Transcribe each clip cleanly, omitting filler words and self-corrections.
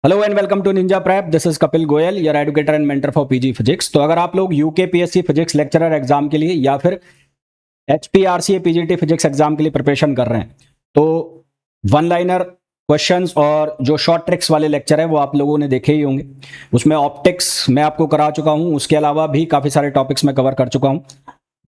Hello and welcome to Ninja Prep. This is Kapil Goyal, your educator and mentor for PG physics. तो अगर आप लोग UKPSC physics lecturer exam के लिए या फिर एचपीआरसीए पीजीटी फिजिक्स एग्जाम के लिए प्रिपरेशन कर रहे हैं तो वन लाइनर क्वेश्चंस और जो शॉर्ट ट्रिक्स वाले लेक्चर है वो आप लोगों ने देखे ही होंगे। उसमें ऑप्टिक्स मैं आपको करा चुका हूं, उसके अलावा भी काफ़ी सारे टॉपिक्स मैं कवर कर चुका हूं।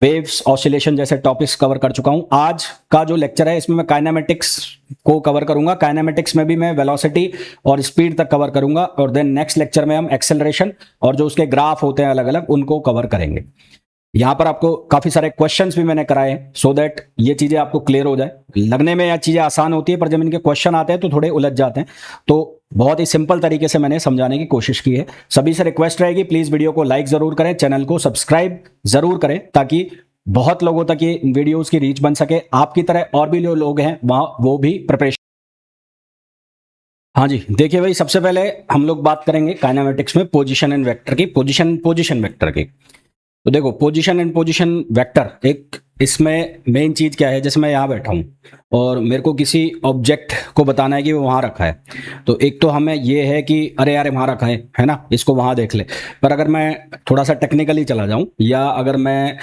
वेव्स, ऑसिलेशन जैसे टॉपिक्स कवर कर चुका हूं। आज का जो लेक्चर है इसमें मैं काइनेमेटिक्स को कवर करूंगा। काइनेमेटिक्स में भी मैं वेलोसिटी और स्पीड तक कवर करूंगा और देन नेक्स्ट लेक्चर में हम एक्सेलरेशन और जो उसके ग्राफ होते हैं अलग अलग उनको कवर करेंगे। यहाँ पर आपको काफी सारे क्वेश्चंस भी मैंने कराए हैं सो दैट ये चीजें आपको क्लियर हो जाए। लगने में यह चीजें आसान होती है पर जब इनके क्वेश्चन आते हैं तो थोड़े उलझ जाते हैं। तो बहुत ही सिंपल तरीके से मैंने समझाने की कोशिश की है। सभी से रिक्वेस्ट रहेगी, प्लीज वीडियो को लाइक जरूर करें, चैनल को सब्सक्राइब जरूर करें ताकि बहुत लोगों तक ये वीडियोस की रीच बन सके। आपकी तरह और भी जो लोग हैं वहां वो भी प्रिपरेशन। हाँ जी, देखिए भाई, सबसे पहले हम लोग बात करेंगे काइनेमेटिक्स में पोजीशन एंड वेक्टर की, पोजीशन वेक्टर की। तो देखो, पोजीशन एंड पोजीशन वेक्टर, एक इसमें मेन चीज क्या है, जैसे मैं यहाँ बैठा हूँ और मेरे को किसी ऑब्जेक्ट को बताना है कि वो वहां रखा है। तो एक तो हमें ये है कि अरे यार वहां रखा है ना, इसको वहां देख ले। पर अगर मैं थोड़ा सा टेक्निकली चला जाऊं या अगर मैं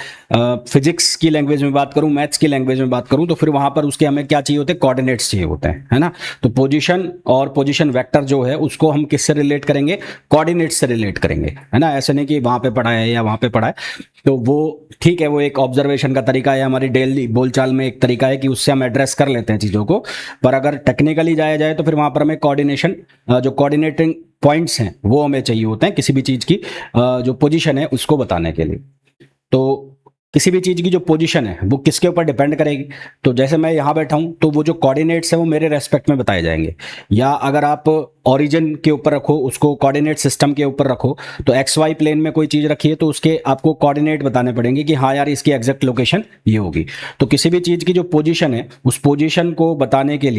फिजिक्स की लैंग्वेज में बात करूं, मैथ्स की लैंग्वेज में बात करूं, तो फिर वहां पर उसके हमें क्या चाहिए होते हैं, कोऑर्डिनेट्स चाहिए होते हैं, है ना। तो पोजीशन और पोजीशन वेक्टर जो है उसको हम किससे रिलेट करेंगे, कोऑर्डिनेट से रिलेट करेंगे, है ना। ऐसे नहीं कि वहां पे पढ़ा है या वहां पे पढ़ा है। तो वो ठीक है, वो एक ऑब्जर्वेशन का तरीका है, हमारी डेली बोलचाल में एक तरीका है कि उससे हम एड्रेस कर लेते हैं चीज़ों को। पर अगर टेक्निकली जाया जाए तो फिर वहां पर हमें कोऑर्डिनेशन, जो कोऑर्डिनेटिंग पॉइंट्स हैं वो हमें चाहिए होते हैं किसी भी चीज़ की जो पोजीशन है उसको बताने के लिए। तो किसी भी चीज़ की जो पोजीशन है वो किसके ऊपर डिपेंड करेगी। तो जैसे मैं यहाँ बैठा हूँ तो वो जो कोऑर्डिनेट्स है वो मेरे रेस्पेक्ट में बताए जाएंगे। या अगर आप ओरिजिन के ऊपर रखो, उसको कोऑर्डिनेट सिस्टम के ऊपर रखो, तो एक्स वाई प्लेन में कोई चीज़ रखी है तो उसके आपको कोऑर्डिनेट बताने पड़ेंगे कि हाँ यार इसकी एग्जैक्ट लोकेशन ये होगी। तो किसी भी चीज़ की जो पोजीशन है उस पोजीशन को बताने के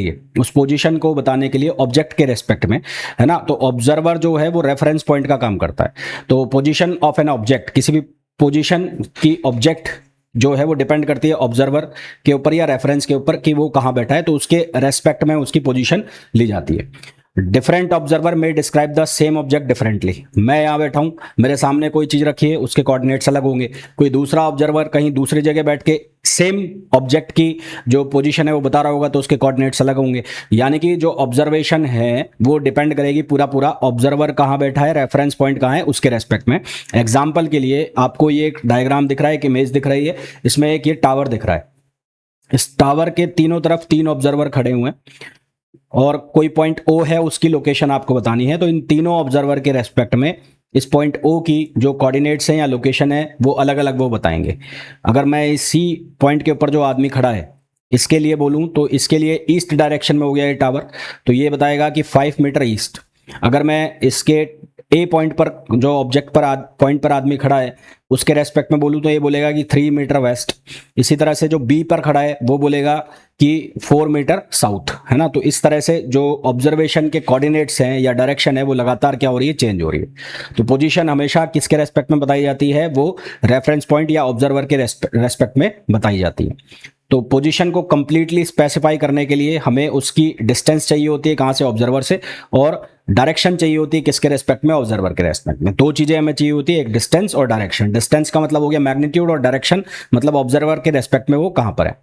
लिए ऑब्जेक्ट के रेस्पेक्ट में, है ना, तो ऑब्जर्वर जो है वो रेफरेंस पॉइंट का काम करता है। तो पोजीशन ऑफ एन ऑब्जेक्ट, किसी भी पोजीशन की ऑब्जेक्ट जो है वो डिपेंड करती है ऑब्जर्वर के ऊपर या रेफरेंस के ऊपर कि वो कहाँ बैठा है, तो उसके रेस्पेक्ट में उसकी पोजीशन ली जाती है। डिफरेंट ऑब्जर्वर में describe the same object differently. मैं यहाँ बैठा हूँ, मेरे सामने कोई चीज रखी है, उसके कोऑर्डिनेट्स अलग होंगे। कोई दूसरा ऑब्जर्वर कहीं दूसरी जगह बैठ के सेम ऑब्जेक्ट की जो पोजीशन है वो बता रहा होगा तो उसके कोऑर्डिनेट्स अलग होंगे। यानी कि जो ऑब्जर्वेशन है वो डिपेंड करेगी पूरा पूरा ऑब्जर्वर कहाँ बैठा है, रेफरेंस पॉइंट कहाँ है, उसके रेस्पेक्ट में। एग्जाम्पल के लिए आपको ये एक डायग्राम दिख रहा है, एक इमेज दिख रही है, इसमें एक ये टावर दिख रहा है। इस टावर के तीनों तरफ तीन ऑब्जर्वर खड़े हुए हैं और कोई पॉइंट ओ है, उसकी लोकेशन आपको बतानी है। तो इन तीनों ऑब्जर्वर के रेस्पेक्ट में इस पॉइंट ओ की जो कोऑर्डिनेट्स हैं या लोकेशन है वो अलग अलग वो बताएंगे। अगर मैं इसी पॉइंट के ऊपर जो आदमी खड़ा है इसके लिए बोलूं तो इसके लिए ईस्ट डायरेक्शन में हो गया ये टावर, तो ये बताएगा कि 5 मीटर ईस्ट। अगर मैं इसके ए पॉइंट पर जो ऑब्जेक्ट पर पॉइंट पर आदमी खड़ा है उसके रेस्पेक्ट में बोलूं तो ये बोलेगा कि 3 मीटर वेस्ट। इसी तरह से जो बी पर खड़ा है वो बोलेगा कि 4 मीटर साउथ, है ना। तो इस तरह से जो ऑब्जर्वेशन के कोऑर्डिनेट्स हैं या डायरेक्शन है वो लगातार क्या हो रही है, चेंज हो रही है। तो पोजीशन हमेशा किसके रेस्पेक्ट में बताई जाती है, वो रेफरेंस पॉइंट या ऑब्जर्वर के रेस्पेक्ट में बताई जाती है। तो पोजीशन को कंप्लीटली स्पेसिफाई करने के लिए हमें उसकी डिस्टेंस चाहिए होती है कहाँ से, ऑब्जर्वर से, और डायरेक्शन चाहिए होती है किसके रेस्पेक्ट में, ऑब्जर्वर के रेस्पेक्ट में। दो चीजें हमें चाहिए होती है, एक डिस्टेंस और डायरेक्शन। डिस्टेंस का मतलब हो गया मैग्नीट्यूड और डायरेक्शन मतलब ऑब्जर्वर के रेस्पेक्ट में वो कहाँ पर है।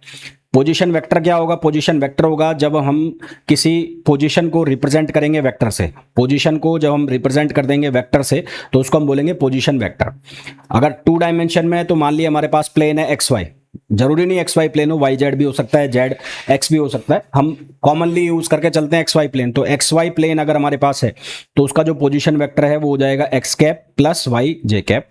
पोजीशन वेक्टर क्या होगा, पोजीशन वेक्टर होगा जब हम किसी पोजीशन को रिप्रेजेंट करेंगे वेक्टर से। पोजीशन को जब हम रिप्रेजेंट कर देंगे वेक्टर से तो उसको हम बोलेंगे पोजीशन वेक्टर। अगर 2 डायमेंशन में है तो मान लिया हमारे पास प्लेन है एक्स वाई, जरूरी नहीं एक्स वाई प्लेन हो, वाई जेड भी हो सकता है, जेड एक्स भी हो सकता है, हम कॉमनली यूज करके चलते हैं एक्स वाई प्लेन। तो एक्स वाई प्लेन अगर हमारे पास है तो उसका जो पोजीशन वेक्टर है वो हो जाएगा एक्स कैप प्लस वाई जे कैप।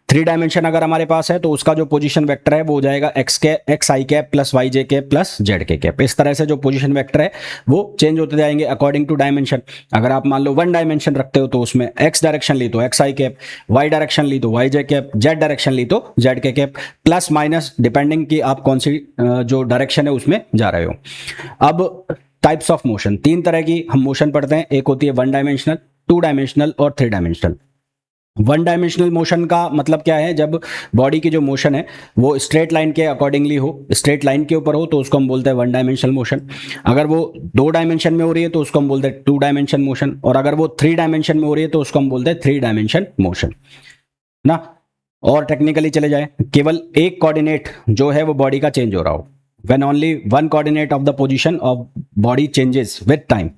3 डायमेंशन अगर हमारे पास है तो उसका जो पोजीशन वेक्टर है वो हो जाएगा एक्स आई कैप प्लस वाई जे कैप प्लस जेड के कैप। इस तरह से जो पोजीशन वेक्टर है वो चेंज होते जाएंगे अकॉर्डिंग टू डायमेंशन। अगर आप मान लो 1 डायमेंशन रखते हो तो उसमें एक्स डायरेक्शन ली तो एक्स आई कैप, वाई डायरेक्शन ली तो वाई जे कैप, जेड डायरेक्शन ली तो जेड के कैप, प्लस माइनस डिपेंडिंग कि आप कौन सी जो डायरेक्शन है उसमें जा रहे हो। अब टाइप्स ऑफ मोशन, 3 तरह की हम मोशन पढ़ते हैं, एक होती है 1 डायमेंशनल, 2 डायमेंशनल और 3 डायमेंशनल। वन डायमेंशनल मोशन का मतलब क्या है, जब बॉडी की जो मोशन है वो स्ट्रेट लाइन के अकॉर्डिंगली हो, स्ट्रेट लाइन के ऊपर हो, तो उसको हम बोलते हैं वन डायमेंशनल मोशन। अगर वो दो डायमेंशन में हो रही है तो उसको हम बोलते हैं टू डायमेंशन मोशन, और अगर वो थ्री डायमेंशन में हो रही है तो उसको हम बोलते हैं थ्री डायमेंशन मोशन ना। और टेक्निकली चले जाए, केवल एक कोऑर्डिनेट जो है वो बॉडी का चेंज हो रहा हो, when only one coordinate of the position of body changes with time,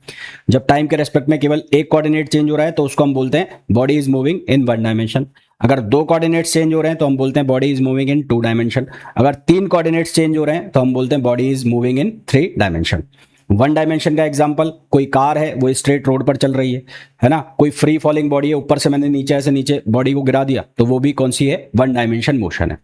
जब टाइम के रेस्पेक्ट में केवल एक कोऑर्डिनेट चेंज हो रहा है तो उसको हम बोलते हैं body is moving in one dimension. अगर दो कोऑर्डिनेट्स चेंज हो रहे हैं तो हम बोलते हैं body is moving in two dimension. अगर तीन कोऑर्डिनेट्स चेंज हो रहे हैं तो हम बोलते हैं body is moving in three dimension. One dimension का एग्जांपल, कोई कार है वो स्ट्रेट रोड पर चल रही है ना, कोई फ्री फॉलिंग बॉडी है, ऊपर से मैंने नीचे से नीचे बॉडी को गिरा दिया, तो वो भी कौन सी है, वन डायमेंशन मोशन है।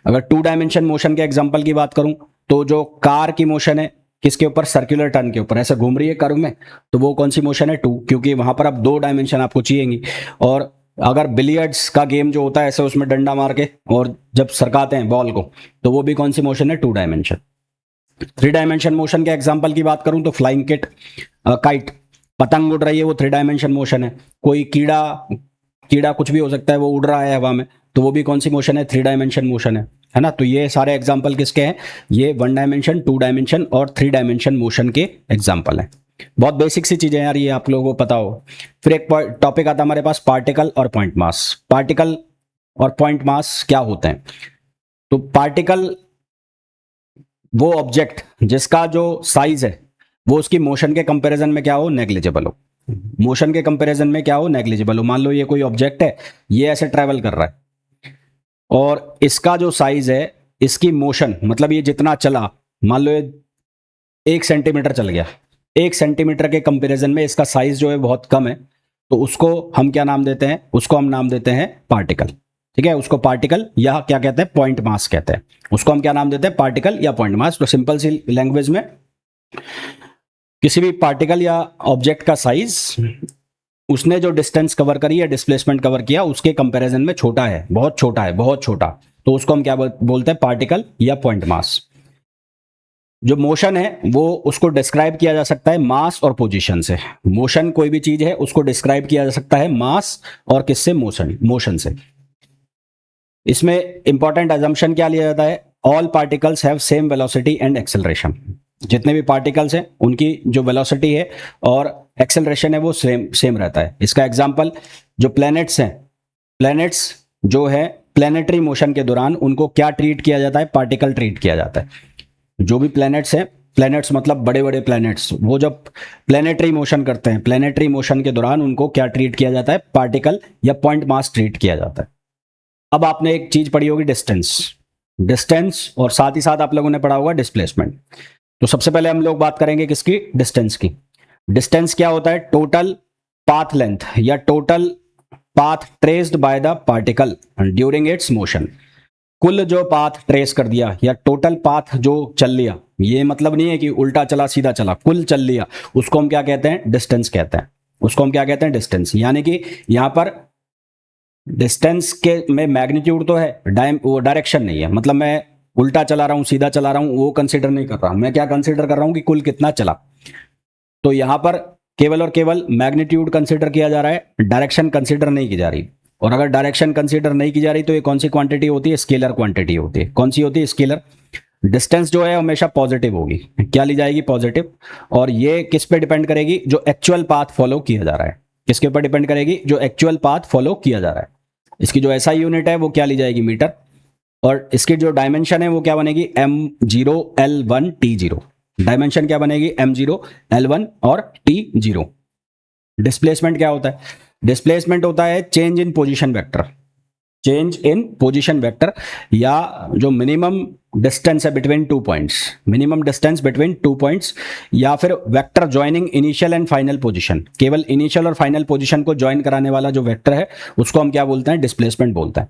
अगर टू डायमेंशन मोशन के एग्जांपल की बात करूं तो जो कार की मोशन है किसके ऊपर, सर्कुलर टर्न के ऊपर, ऐसे घूम रही है कर्व में, तो वो कौन सी मोशन है, टू, क्योंकि वहां पर अब दो डायमेंशन आपको चाहिएंगी। और अगर बिलियर्ड्स का गेम जो होता है ऐसे उसमें डंडा मार के और जब सरकाते हैं बॉल को, तो वो भी कौन सी मोशन है, two dimension. Three dimension motion के एग्जांपल की बात करूं तो फ्लाइंग किट, काइट, पतंग उड़ रही है, वो थ्री डायमेंशन मोशन है। कोई कीड़ा, कीड़ा कुछ भी हो सकता है, वो उड़ रहा है हवा में, तो वो भी कौन सी मोशन है, थ्री डायमेंशन मोशन है ना। तो ये सारे एग्जांपल किसके हैं, ये वन डायमेंशन, टू डायमेंशन और थ्री डायमेंशन मोशन के एग्जांपल हैं। बहुत बेसिक सी चीजें यार, ये आप लोगों को पता हो। फिर एक टॉपिक आता है हमारे पास, पार्टिकल और पॉइंट मास। पार्टिकल और पॉइंट मास क्या होते हैं, तो पार्टिकल वो ऑब्जेक्ट जिसका जो साइज है वो उसकी मोशन के कंपैरिजन में क्या हो, नेग्लिजिबल हो। मोशन के कंपैरिजन में क्या हो, नेग्लिजिबल हो। मान लो ये कोई ऑब्जेक्ट है, ये ऐसे ट्रैवल कर रहा है और इसका जो साइज है, इसकी मोशन मतलब ये जितना चला, मान लो ये 1 सेंटीमीटर चल गया, 1 सेंटीमीटर के कंपैरिजन में इसका साइज जो है बहुत कम है, तो उसको हम क्या नाम देते हैं, उसको हम नाम देते हैं पार्टिकल। ठीक है, उसको पार्टिकल या क्या कहते हैं, पॉइंट मास कहते हैं। उसको हम क्या नाम देते हैं, पार्टिकल या पॉइंट मास। तो सिंपल सी लैंग्वेज में किसी भी पार्टिकल या ऑब्जेक्ट का साइज उसने जो डिस्टेंस कवर करी या डिस्प्लेसमेंट कवर किया उसके कंपैरिजन में छोटा है, बहुत छोटा है, बहुत छोटा, तो उसको हम क्या बोलते हैं, पार्टिकल या पॉइंट मास। जो मोशन है वो उसको डिस्क्राइब किया जा सकता है मास और पोजीशन से। मोशन कोई भी चीज है उसको डिस्क्राइब किया जा सकता है मास और किससे, मोशन से। इसमें इंपॉर्टेंट अजम्पशन क्या लिया जाता है, all particles have same velocity and acceleration. जितने भी पार्टिकल्स हैं उनकी जो वेलोसिटी है और एक्सेलरेशन है वो सेम रहता है। इसका एग्जांपल जो प्लैनेट्स हैं, प्लैनेट्स जो है प्लैनेटरी मोशन के दौरान उनको क्या ट्रीट किया जाता है, पार्टिकल ट्रीट किया जाता है। जो भी प्लैनेट्स हैं, प्लैनेट्स मतलब बड़े बड़े प्लैनेट्स, वो जब प्लैनेटरी मोशन करते हैं, प्लैनेटरी मोशन के दौरान उनको क्या ट्रीट किया जाता है, पार्टिकल या पॉइंट मास ट्रीट किया जाता है। अब आपने एक चीज पढ़ी होगी, डिस्टेंस, डिस्टेंस, और साथ ही साथ आप लोगों ने पढ़ा होगा डिस्प्लेसमेंट। तो सबसे पहले हम लोग बात करेंगे किसकी, डिस्टेंस की। डिस्टेंस क्या होता है, टोटल पाथ लेंथ या total path traced bye the particle during its motion. कुल जो पाथ ट्रेस कर दिया या टोटल पाथ जो चल लिया, ये मतलब नहीं है कि उल्टा चला सीधा चला, कुल चल लिया, उसको हम क्या कहते हैं, डिस्टेंस कहते हैं। उसको हम क्या कहते हैं, डिस्टेंस। यानी कि यहां पर डिस्टेंस के में मैग्नीट्यूड तो है, वो डायरेक्शन नहीं है। मतलब मैं उल्टा चला रहा हूं, सीधा चला रहा हूं, वो कंसीडर नहीं कर रहा हूं। मैं क्या कंसीडर कर रहा हूं कि कुल कितना चला। तो यहां पर केवल और केवल मैग्नीट्यूड कंसीडर किया जा रहा है, डायरेक्शन कंसीडर नहीं की जा रही। और अगर डायरेक्शन कंसीडर नहीं की जा रही तो ये कौन सी क्वांटिटी होती है, स्केलर क्वांटिटी होती है। कौन सी होती है, स्केलर। डिस्टेंस जो है हमेशा पॉजिटिव होगी, क्या ली जाएगी, पॉजिटिव। और ये किस पे डिपेंड करेगी, जो एक्चुअल पाथ फॉलो किया जा रहा है। किसके ऊपर डिपेंड करेगी, जो एक्चुअल पाथ फॉलो किया जा रहा है। इसकी जो एसआई यूनिट है वो क्या ली जाएगी, मीटर। और इसकी जो डायमेंशन है वो क्या बनेगी, m0l1t0। डायमेंशन क्या बनेगी, m0l1 और t0। डिस्प्लेसमेंट क्या होता है, डिस्प्लेसमेंट होता है change in position vector. Change in position vector या जो मिनिमम डिस्टेंस है between two points, minimum distance between two points, या फिर vector joining initial and final position. केवल इनिशियल और फाइनल पोजीशन को ज्वाइन कराने वाला जो वेक्टर है उसको हम क्या बोलते हैं, डिस्प्लेसमेंट बोलते हैं।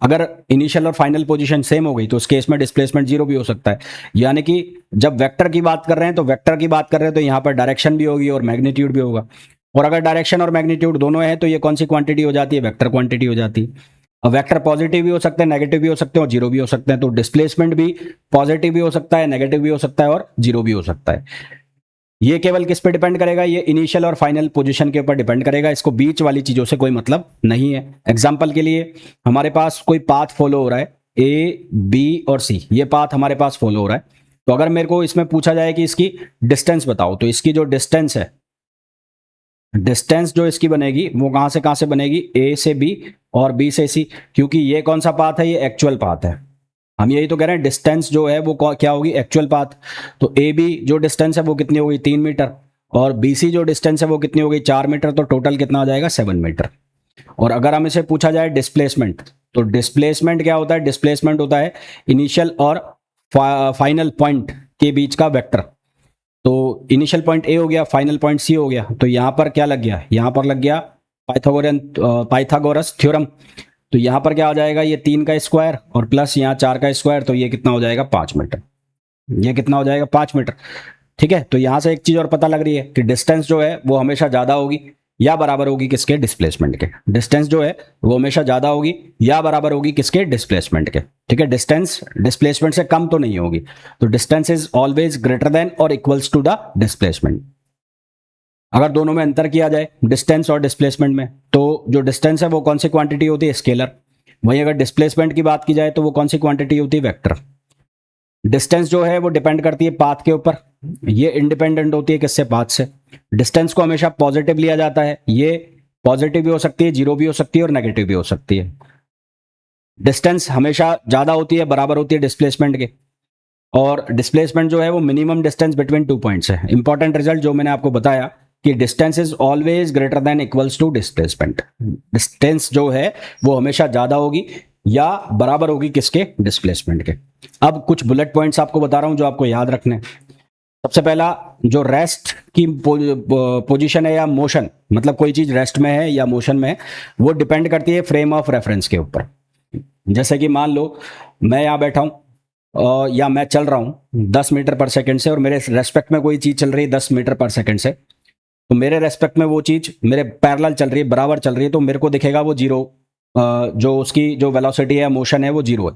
अगर इनिशियल और फाइनल पोजीशन सेम हो गई तो उस केस में डिस्प्लेसमेंट जीरो भी हो सकता है। यानी कि जब वेक्टर की बात कर रहे हैं तो वेक्टर की बात कर रहे हैं तो यहां पर डायरेक्शन भी होगी और मैग्नीट्यूड भी होगा। और अगर डायरेक्शन और मैग्नीट्यूड दोनों है तो ये कौन सी क्वांटिटी हो जाती है, वेक्टर क्वांटिटी हो जाती है। अब वेक्टर पॉजिटिव भी हो सकते हैं, नेगेटिव भी हो सकते हैं और जीरो भी हो सकते हैं। तो डिस्प्लेसमेंट भी पॉजिटिव भी हो सकता है, नेगेटिव भी हो सकता है और जीरो भी हो सकता है। ये केवल किस पे डिपेंड करेगा, ये इनिशियल और फाइनल पोजीशन के ऊपर डिपेंड करेगा, इसको बीच वाली चीज़ों से कोई मतलब नहीं है। एग्जाम्पल के लिए हमारे पास कोई पाथ फॉलो हो रहा है, ए बी और सी, ये पाथ हमारे पास फॉलो हो रहा है। तो अगर मेरे को इसमें पूछा जाए कि इसकी डिस्टेंस बताओ, तो इसकी जो डिस्टेंस है, डिस्टेंस जो इसकी बनेगी वो कहाँ से बनेगी, ए से बी और बी से सी, क्योंकि ये कौन सा पाथ है, ये एक्चुअल पाथ है। हम यही तो कह रहे हैं, डिस्टेंस जो है वो क्या होगी, एक्चुअल पाथ। तो ए बी जो डिस्टेंस है वो कितनी होगी, 3 मीटर, और बी सी जो डिस्टेंस है वो कितनी होगी, 4 मीटर, तो टोटल कितना हो जाएगा, 7 मीटर। और अगर हम इसे पूछा जाए डिस्प्लेसमेंट, तो डिस्प्लेसमेंट क्या होता है, डिस्प्लेसमेंट होता है इनिशियल और फाइनल पॉइंट के बीच का वेक्टर। तो इनिशियल पॉइंट ए हो गया, फाइनल पॉइंट सी हो गया, तो यहाँ पर क्या लग गया, यहाँ पर लग गया पाइथागोरस थ्योरम। तो यहाँ पर क्या हो जाएगा, ये 3 का स्क्वायर और प्लस यहाँ 4 का स्क्वायर, तो ये कितना हो जाएगा, 5 मीटर। ये कितना हो जाएगा, 5 मीटर। ठीक है, तो यहाँ से एक चीज़ और पता लग रही है कि डिस्टेंस जो है वो हमेशा ज़्यादा होगी या बराबर होगी किसके, डिस्प्लेसमेंट के। डिस्टेंस जो है वो हमेशा ज़्यादा होगी या बराबर होगी किसके, डिस्प्लेसमेंट के। ठीक है, डिस्टेंस डिस्प्लेसमेंट से कम तो नहीं होगी। तो distance is always greater then और इक्वल्स टू द डिस्प्लेसमेंट। अगर दोनों में अंतर किया जाए, डिस्टेंस और डिस्प्लेसमेंट में, तो जो डिस्टेंस है वो कौन सी क्वांटिटी होती है, स्केलर। वहीं अगर डिस्प्लेसमेंट की बात की जाए तो वो कौन सी क्वांटिटी होती है, वेक्टर। डिस्टेंस जो है वो डिपेंड करती है पाथ के ऊपर, ये इंडिपेंडेंट होती है किससे, पाथ से। डिस्टेंस को हमेशा पॉजिटिव लिया जाता है, ये पॉजिटिव भी हो सकती है, जीरो भी हो सकती है और नेगेटिव भी हो सकती है। डिस्टेंस हमेशा ज़्यादा होती है, बराबर होती है डिस्प्लेसमेंट के। और डिस्प्लेसमेंट जो है वो मिनिमम डिस्टेंस बिटवीन 2 पॉइंट्स है। इंपॉर्टेंट रिजल्ट जो मैंने आपको बताया कि distance is always greater than equals to displacement. Distance जो है वो हमेशा ज़्यादा होगी या बराबर होगी किसके, डिस्प्लेसमेंट के। अब कुछ बुलेट पॉइंट्स आपको बता रहा हूं जो आपको याद रखने हैं। सबसे पहला, जो रेस्ट की पोजीशन है या मोशन, मतलब कोई चीज रेस्ट में है या मोशन में है, वो डिपेंड करती है फ्रेम ऑफ रेफरेंस के ऊपर। जैसे कि मान लो मैं यहाँ बैठा हूँ या मैं चल रहा हूँ 10 मीटर पर सेकंड से, और मेरे रेस्पेक्ट में कोई चीज चल रही है 10 मीटर पर सेकंड से, तो मेरे रेस्पेक्ट में वो चीज मेरे पैरेलल चल रही है, बराबर चल रही है, तो मेरे को दिखेगा वो जीरो, जो उसकी जो वेलोसिटी है, मोशन है, वो जीरो है।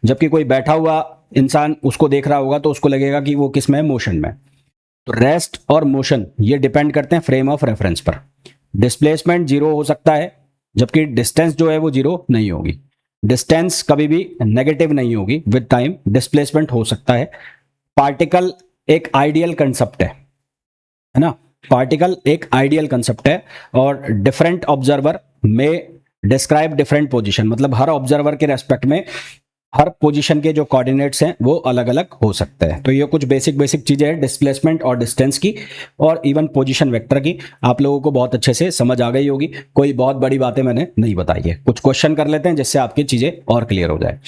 जबकि कोई बैठा हुआ इंसान उसको देख रहा होगा तो उसको लगेगा कि वो किस में है, मोशन में। तो रेस्ट और मोशन ये डिपेंड करते हैं फ्रेम ऑफ रेफरेंस पर। डिस्प्लेसमेंट जीरो हो सकता है, जबकि डिस्टेंस जो है वो जीरो नहीं होगी। डिस्टेंस कभी भी नेगेटिव नहीं होगी, विद टाइम डिस्प्लेसमेंट हो सकता है। पार्टिकल एक आइडियल कंसेप्ट है ना, पार्टिकल एक आइडियल कंसेप्ट है, और डिफरेंट ऑब्जर्वर में डिस्क्राइब डिफरेंट पोजीशन, मतलब हर ऑब्जर्वर के रेस्पेक्ट में हर पोजीशन के जो कोऑर्डिनेट्स हैं वो अलग अलग हो सकते हैं। तो ये कुछ बेसिक बेसिक चीजें हैं डिस्प्लेसमेंट और डिस्टेंस की, और इवन पोजीशन वेक्टर की। आप लोगों को बहुत अच्छे से समझ आ गई होगी, कोई बहुत बड़ी बातें मैंने नहीं बताई है। कुछ क्वेश्चन कर लेते हैं जिससे आपकी चीजें और क्लियर हो जाए।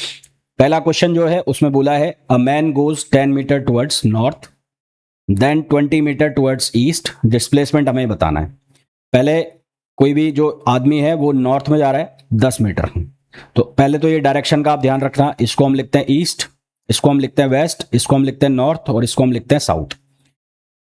पहला क्वेश्चन जो है उसमें बोला है, a man goes 10 metre towards north then 20 metre towards east, displacement हमें बताना है। पहले कोई भी जो आदमी है वो नॉर्थ में जा रहा है 10 मीटर, तो पहले तो ये डायरेक्शन का आप ध्यान रखना, इसको हम लिखते हैं ईस्ट, इसको हम लिखते हैं वेस्ट, इसको हम लिखते हैं नॉर्थ, और इसको हम लिखते हैं साउथ।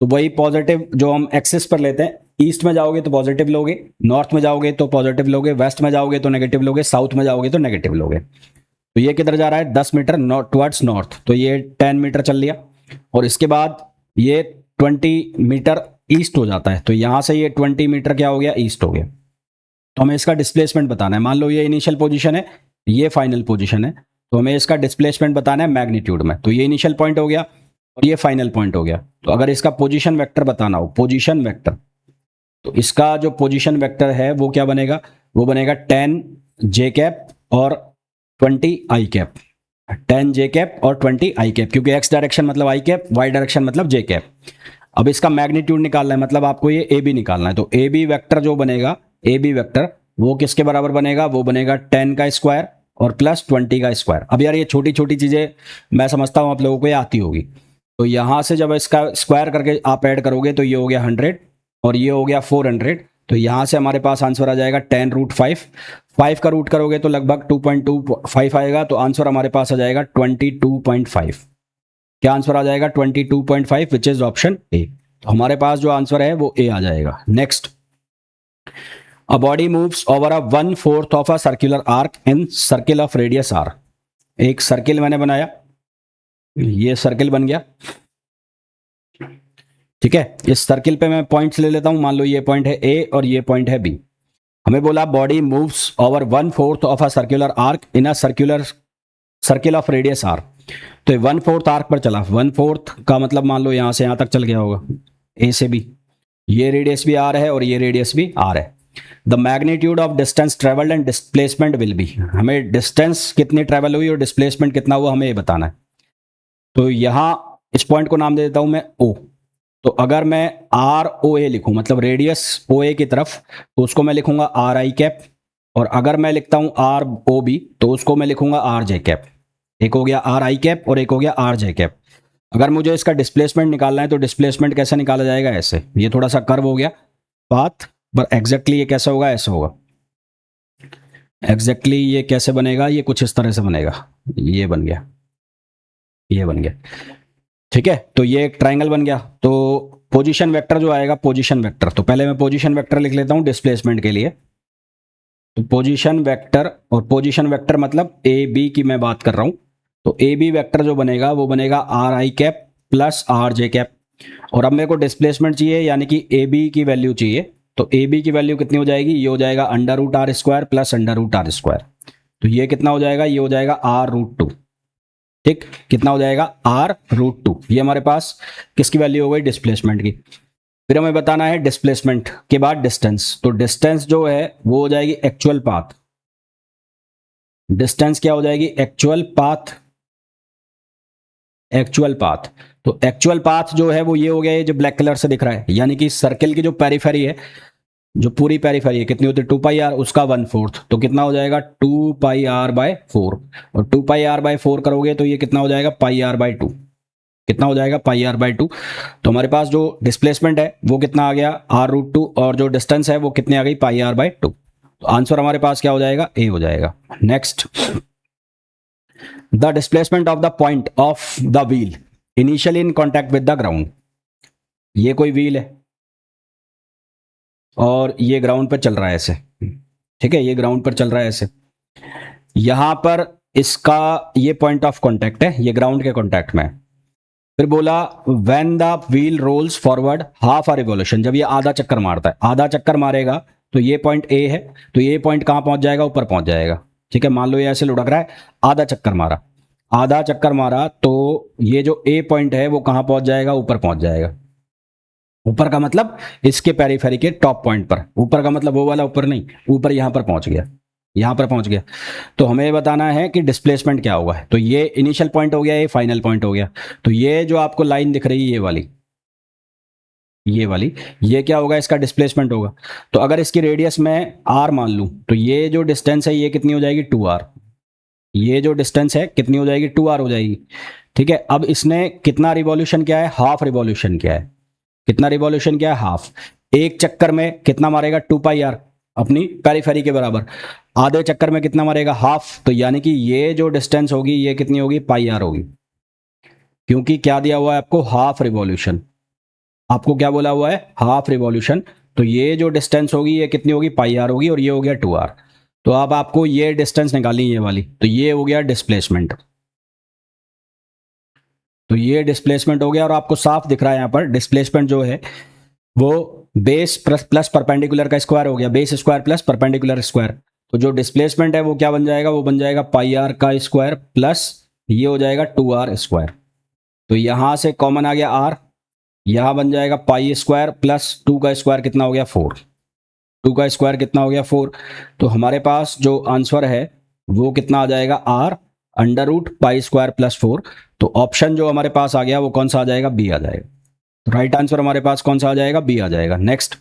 तो वही पॉजिटिव जो हम एक्सिस पर लेते हैं, ईस्ट में जाओगे तो पॉजिटिव लोगे, नॉर्थ में जाओगे तो पॉजिटिव लोगे, वेस्ट में जाओगे तो नेगेटिव लोगे, साउथ में जाओगे तो नेगेटिव लोगे। तो ये किधर जा रहा है, 10 मीटर टुवर्ड्स नॉर्थ, तो ये 10 मीटर चल लिया। और इसके बाद ये 20 मीटर ईस्ट हो जाता है, तो यहां से ये 20 मीटर क्या हो गया, ईस्ट हो गया। तो हमें इसका डिस्प्लेसमेंट बताना है। मान लो ये इनिशियल पोजीशन है, ये फाइनल पोजीशन है, तो हमें इसका डिस्प्लेसमेंट बताना है मैग्नीट्यूड में। तो ये इनिशियल पॉइंट हो गया और ये फाइनल पॉइंट हो गया। तो अगर इसका पोजीशन वेक्टर बताना हो, पोजीशन वेक्टर, तो इसका जो पोजीशन वेक्टर है वो क्या बनेगा, वो बनेगा 10 जे कैप और 20 आई कैप। 10 जे कैप और 20 आई कैप, क्योंकि एक्स डायरेक्शन मतलब आई कैप, वाई डायरेक्शन मतलब जे कैप। अब इसका मैग्नीट्यूड निकालना है, मतलब आपको ये ए बी निकालना है। तो ए बी वेक्टर जो बनेगा, ए बी वेक्टर वो किसके बराबर बनेगा, वो बनेगा 10 का स्क्वायर और प्लस 20 का स्क्वायर। अब यार ये छोटी छोटी चीज़ें मैं समझता हूँ आप लोगों को ये आती होगी। तो यहाँ से जब इसका स्क्वायर करके आप ऐड करोगे तो ये हो गया 100 और ये हो गया 400। तो यहाँ से हमारे पास आंसर आ जाएगा 10√5। 5 का रूट करोगे तो लगभग 2.25 आएगा, तो आंसर हमारे पास आ जाएगा 22.5। क्या आंसर आ जाएगा, 22.5, विच इज ऑप्शन ए। तो हमारे पास जो आंसर है वो ए आ जाएगा। Next, a body moves over a 1/4 of a circular arc in circle of radius R. एक सर्किल मैंने बनाया, ये सर्किल बन गया, ठीक है, इस सर्किल पे मैं पॉइंट्स ले लेता हूं, मान लो ये पॉइंट है ए और ये पॉइंट है बी। हमें बोला body moves over 1/4 of a circular arc in a circular circle of radius R. तो 1/4 आर्क पर चला, 1/4 का मतलब मान लो यहां से यहां तक चल गया होगा, ए से बी। ये रेडियस भी आर है और ये रेडियस भी आर है। The magnitude of distance travelled and displacement will be, हमें डिस्टेंस कितनी ट्रेवल हुई और डिस्प्लेसमेंट कितना हुआ हमें ये बताना है। तो यहां इस पॉइंट को नाम दे देता हूं मैं ओ। तो अगर मैं आर ओ ए लिखूं, मतलब रेडियस ओ ए की तरफ, तो उसको मैं लिखूंगा आर आई कैप। और अगर मैं लिखता हूं आर ओ बी तो उसको मैं लिखूंगा आर जे कैप। एक हो गया आर आई कैप और एक हो गया आर जे कैप। अगर मुझे इसका डिस्प्लेसमेंट निकालना है तो डिस्प्लेसमेंट कैसे निकाला जाएगा, ऐसे, ये थोड़ा सा कर्व हो गया पाथ, पर एग्जैक्टली ये कैसे होगा, ऐसे होगा। एग्जैक्टली ये कैसे बनेगा, ये कुछ इस तरह से बनेगा, ये बन गया, ये बन गया। ठीक है, तो ये एक ट्राइंगल बन गया। तो पोजीशन वेक्टर जो आएगा, पोजीशन वेक्टर, तो पहले मैं पोजीशन वेक्टर लिख लेता हूं डिस्प्लेसमेंट के लिए। तो पोजीशन वेक्टर, और पोजीशन वेक्टर मतलब ए बी की मैं बात कर रहा हूं। तो ए बी वेक्टर जो बनेगा वो बनेगा are I cap plus R J cap. और अब मेरे को डिस्प्लेसमेंट चाहिए, यानी कि ए बी की वैल्यू चाहिए। तो ए बी की वैल्यू कितनी हो जाएगी, ये हो जाएगा under root R square plus under root R square. तो ये कितना हो जाएगा, ये हो जाएगा आर रूट टू। ठीक, कितना हो जाएगा, आर रूट टू। ये हमारे पास किसकी वैल्यू हो गई, डिस्प्लेसमेंट की। फिर हमें बताना है डिस्प्लेसमेंट के बाद डिस्टेंस। तो डिस्टेंस जो है वो हो जाएगी एक्चुअल पाथ। डिस्टेंस क्या हो जाएगी, एक्चुअल पाथ। एक्चुअल पाथ, तो एक्चुअल पाथ जो है वो ये हो गया, ये जो ब्लैक कलर से दिख रहा है, यानी कि सर्किल की जो पेरीफेरी है, जो पूरी पेरीफेरी है, कितनी होती है 2πr, उसका 1/4। तो कितना हो जाएगा 2πr/4। और 2πr/4 करोगे तो ये कितना हो जाएगा πr/2। कितना हो जाएगा πr/2। तो हमारे पास जो डिस्प्लेसमेंट है वो कितना आ गया आर रूट टू, और जो डिस्टेंस है वो कितनी आ गई πr/2। तो आंसर हमारे पास क्या हो जाएगा, ए हो जाएगा। Next, the displacement of the point of the wheel initially in contact with the ground. ये कोई व्हील है और ये ग्राउंड पर चल रहा है ऐसे। ठीक है, ये ग्राउंड पर चल रहा है ऐसे। यहां पर इसका ये पॉइंट ऑफ कॉन्टैक्ट है, ये ग्राउंड के कॉन्टैक्ट में है। फिर बोला when the wheel rolls forward half a revolution, जब ये आधा चक्कर मारता है, आधा चक्कर मारेगा, तो ये पॉइंट ए है, तो ये पॉइंट कहां पहुंच जाएगा, ऊपर पहुंच जाएगा। ठीक है, मान लो ये ऐसे लुढ़क रहा है, आधा चक्कर मारा, आधा चक्कर मारा, तो ये जो ए पॉइंट है वो कहां पहुंच जाएगा, ऊपर पहुंच जाएगा। ऊपर का मतलब इसके पेरीफेरी के टॉप पॉइंट पर, ऊपर का मतलब वो वाला ऊपर नहीं, ऊपर यहां पर पहुंच गया, यहां पर पहुंच गया। तो हमें बताना है कि डिस्प्लेसमेंट क्या हुआ है। तो ये इनिशियल पॉइंट हो गया, ये फाइनल पॉइंट हो गया। तो ये जो आपको लाइन दिख रही है, ये वाली, ये वाली, ये क्या होगा, इसका डिस्प्लेसमेंट होगा। तो अगर इसकी रेडियस मैं आर मान लूं, तो ये जो डिस्टेंस है ये कितनी हो जाएगी 2r। ये जो डिस्टेंस है कितनी हो जाएगी 2r हो जाएगी। ठीक है, अब इसने कितना रिवॉल्यूशन किया है, हाफ रिवॉल्यूशन किया है। कितना रिवॉल्यूशन किया है, हाफ। एक चक्कर में कितना मारेगा 2πr, अपनी पेरीफेरी के बराबर। आधे चक्कर में कितना मारेगा, हाफ। तो यानी कि ये जो डिस्टेंस होगी ये कितनी होगी, πr होगी। क्योंकि क्या दिया हुआ है आपको, हाफ रिवॉल्यूशन। आपको क्या बोला हुआ है, हाफ रिवॉल्यूशन। तो ये जो डिस्टेंस होगी ये कितनी होगी, πr होगी, और ये हो गया 2r। तो अब आपको ये डिस्टेंस निकालनी है, ये वाली। तो ये हो गया डिस्प्लेसमेंट। तो ये डिस्प्लेसमेंट हो गया, और आपको साफ दिख रहा है यहाँ पर डिस्प्लेसमेंट जो है वो बेस प्लस परपेंडिकुलर का स्क्वायर हो गया, base square plus perpendicular square. तो जो डिस्प्लेसमेंट है वो क्या बन जाएगा, वो बन जाएगा πr का स्क्वायर प्लस ये हो जाएगा 2r स्क्वायर। तो यहां से कॉमन आ गया r, यहां बन जाएगा पाई स्क्वायर प्लस 2 का स्क्वायर कितना हो गया 4। 2 का स्क्वायर कितना हो गया 4। तो हमारे पास जो आंसर है वो कितना आ जाएगा, r under root pi square plus 4। तो ऑप्शन जो हमारे पास आ गया वो कौन सा आ जाएगा, बी आ जाएगा। तो राइट आंसर हमारे पास कौन सा आ जाएगा, बी आ जाएगा। Next,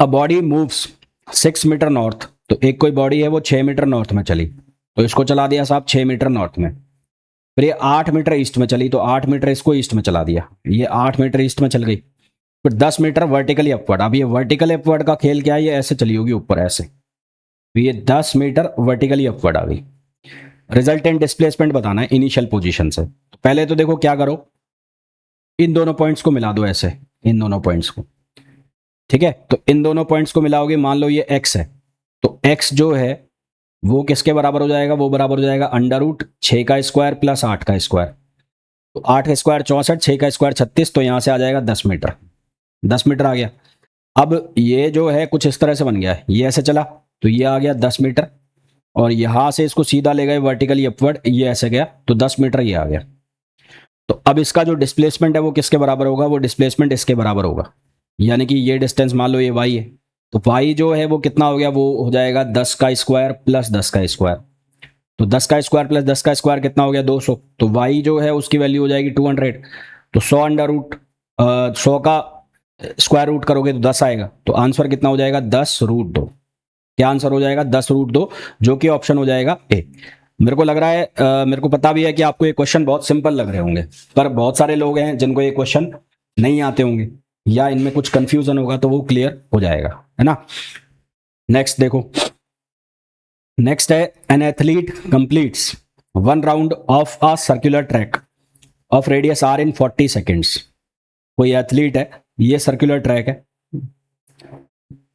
a body moves 6 metre north. तो एक कोई बॉडी है वो 6 मीटर नॉर्थ में चली, तो इसको चला दिया साहब 6 मीटर नॉर्थ में। फिर ये 8 मीटर ईस्ट में चली, तो 8 मीटर इसको ईस्ट में चला दिया, ये 8 मीटर ईस्ट में चल गई। फिर 10 मीटर वर्टिकली अपवर्ड। अब ये वर्टिकल अपवर्ड का खेल क्या है, ये ऐसे चली होगी ऊपर ऐसे। तो ये 10 मीटर वर्टिकली अपवर्ड आ गई। रिजल्टेंट डिस्प्लेसमेंट बताना है इनिशियल पोजीशन से। तो पहले तो देखो क्या करो, इन दोनों पॉइंट्स को मिला दो ऐसे, इन दोनों पॉइंट्स को। ठीक है, तो इन दोनों पॉइंट्स को मिलाओगे, मान लो ये x है, तो x जो है वो किसके बराबर हो जाएगा, वो बराबर हो जाएगा अंडर रूट 6 का स्क्वायर प्लस 8 का स्क्वायर। तो 8 का स्क्वायर 64, 6 का स्क्वायर 36, तो यहाँ से आ जाएगा 10 मीटर। 10 मीटर आ गया। अब ये जो है कुछ इस तरह से बन गया है, ये ऐसे चला तो ये आ गया 10 मीटर, और यहाँ से इसको सीधा ले गए वर्टिकली अपवर्ड, ये ऐसे गया तो 10 मीटर ये आ गया। तो अब इसका जो डिस्प्लेसमेंट है वो किसके बराबर होगा, वो डिस्प्लेसमेंट इसके बराबर होगा, यानी कि ये डिस्टेंस मान लो ये y है, तो y जो है वो कितना हो गया, वो हो जाएगा 10 का स्क्वायर प्लस 10 का स्क्वायर। तो 10 का स्क्वायर प्लस 10 का स्क्वायर कितना हो गया, 200। तो y जो है उसकी वैल्यू हो जाएगी 200। तो 100 अंडर रूट 100 का स्क्वायर रूट करोगे तो 10 आएगा, तो आंसर कितना हो जाएगा, 10√2। क्या आंसर हो जाएगा, 10√2, जो कि ऑप्शन हो जाएगा ए। मेरे को लग रहा है मेरे को पता भी है कि आपको ये क्वेश्चन बहुत सिंपल लग रहे होंगे, पर बहुत सारे लोग हैं जिनको ये क्वेश्चन नहीं आते होंगे या इनमें कुछ कंफ्यूजन होगा, तो वो क्लियर हो जाएगा, है ना। नेक्स्ट देखो, नेक्स्ट है an athlete completes 1 round of a circular track of radius r in 40 seconds. कोई एथलीट है, ये सर्कुलर ट्रैक है,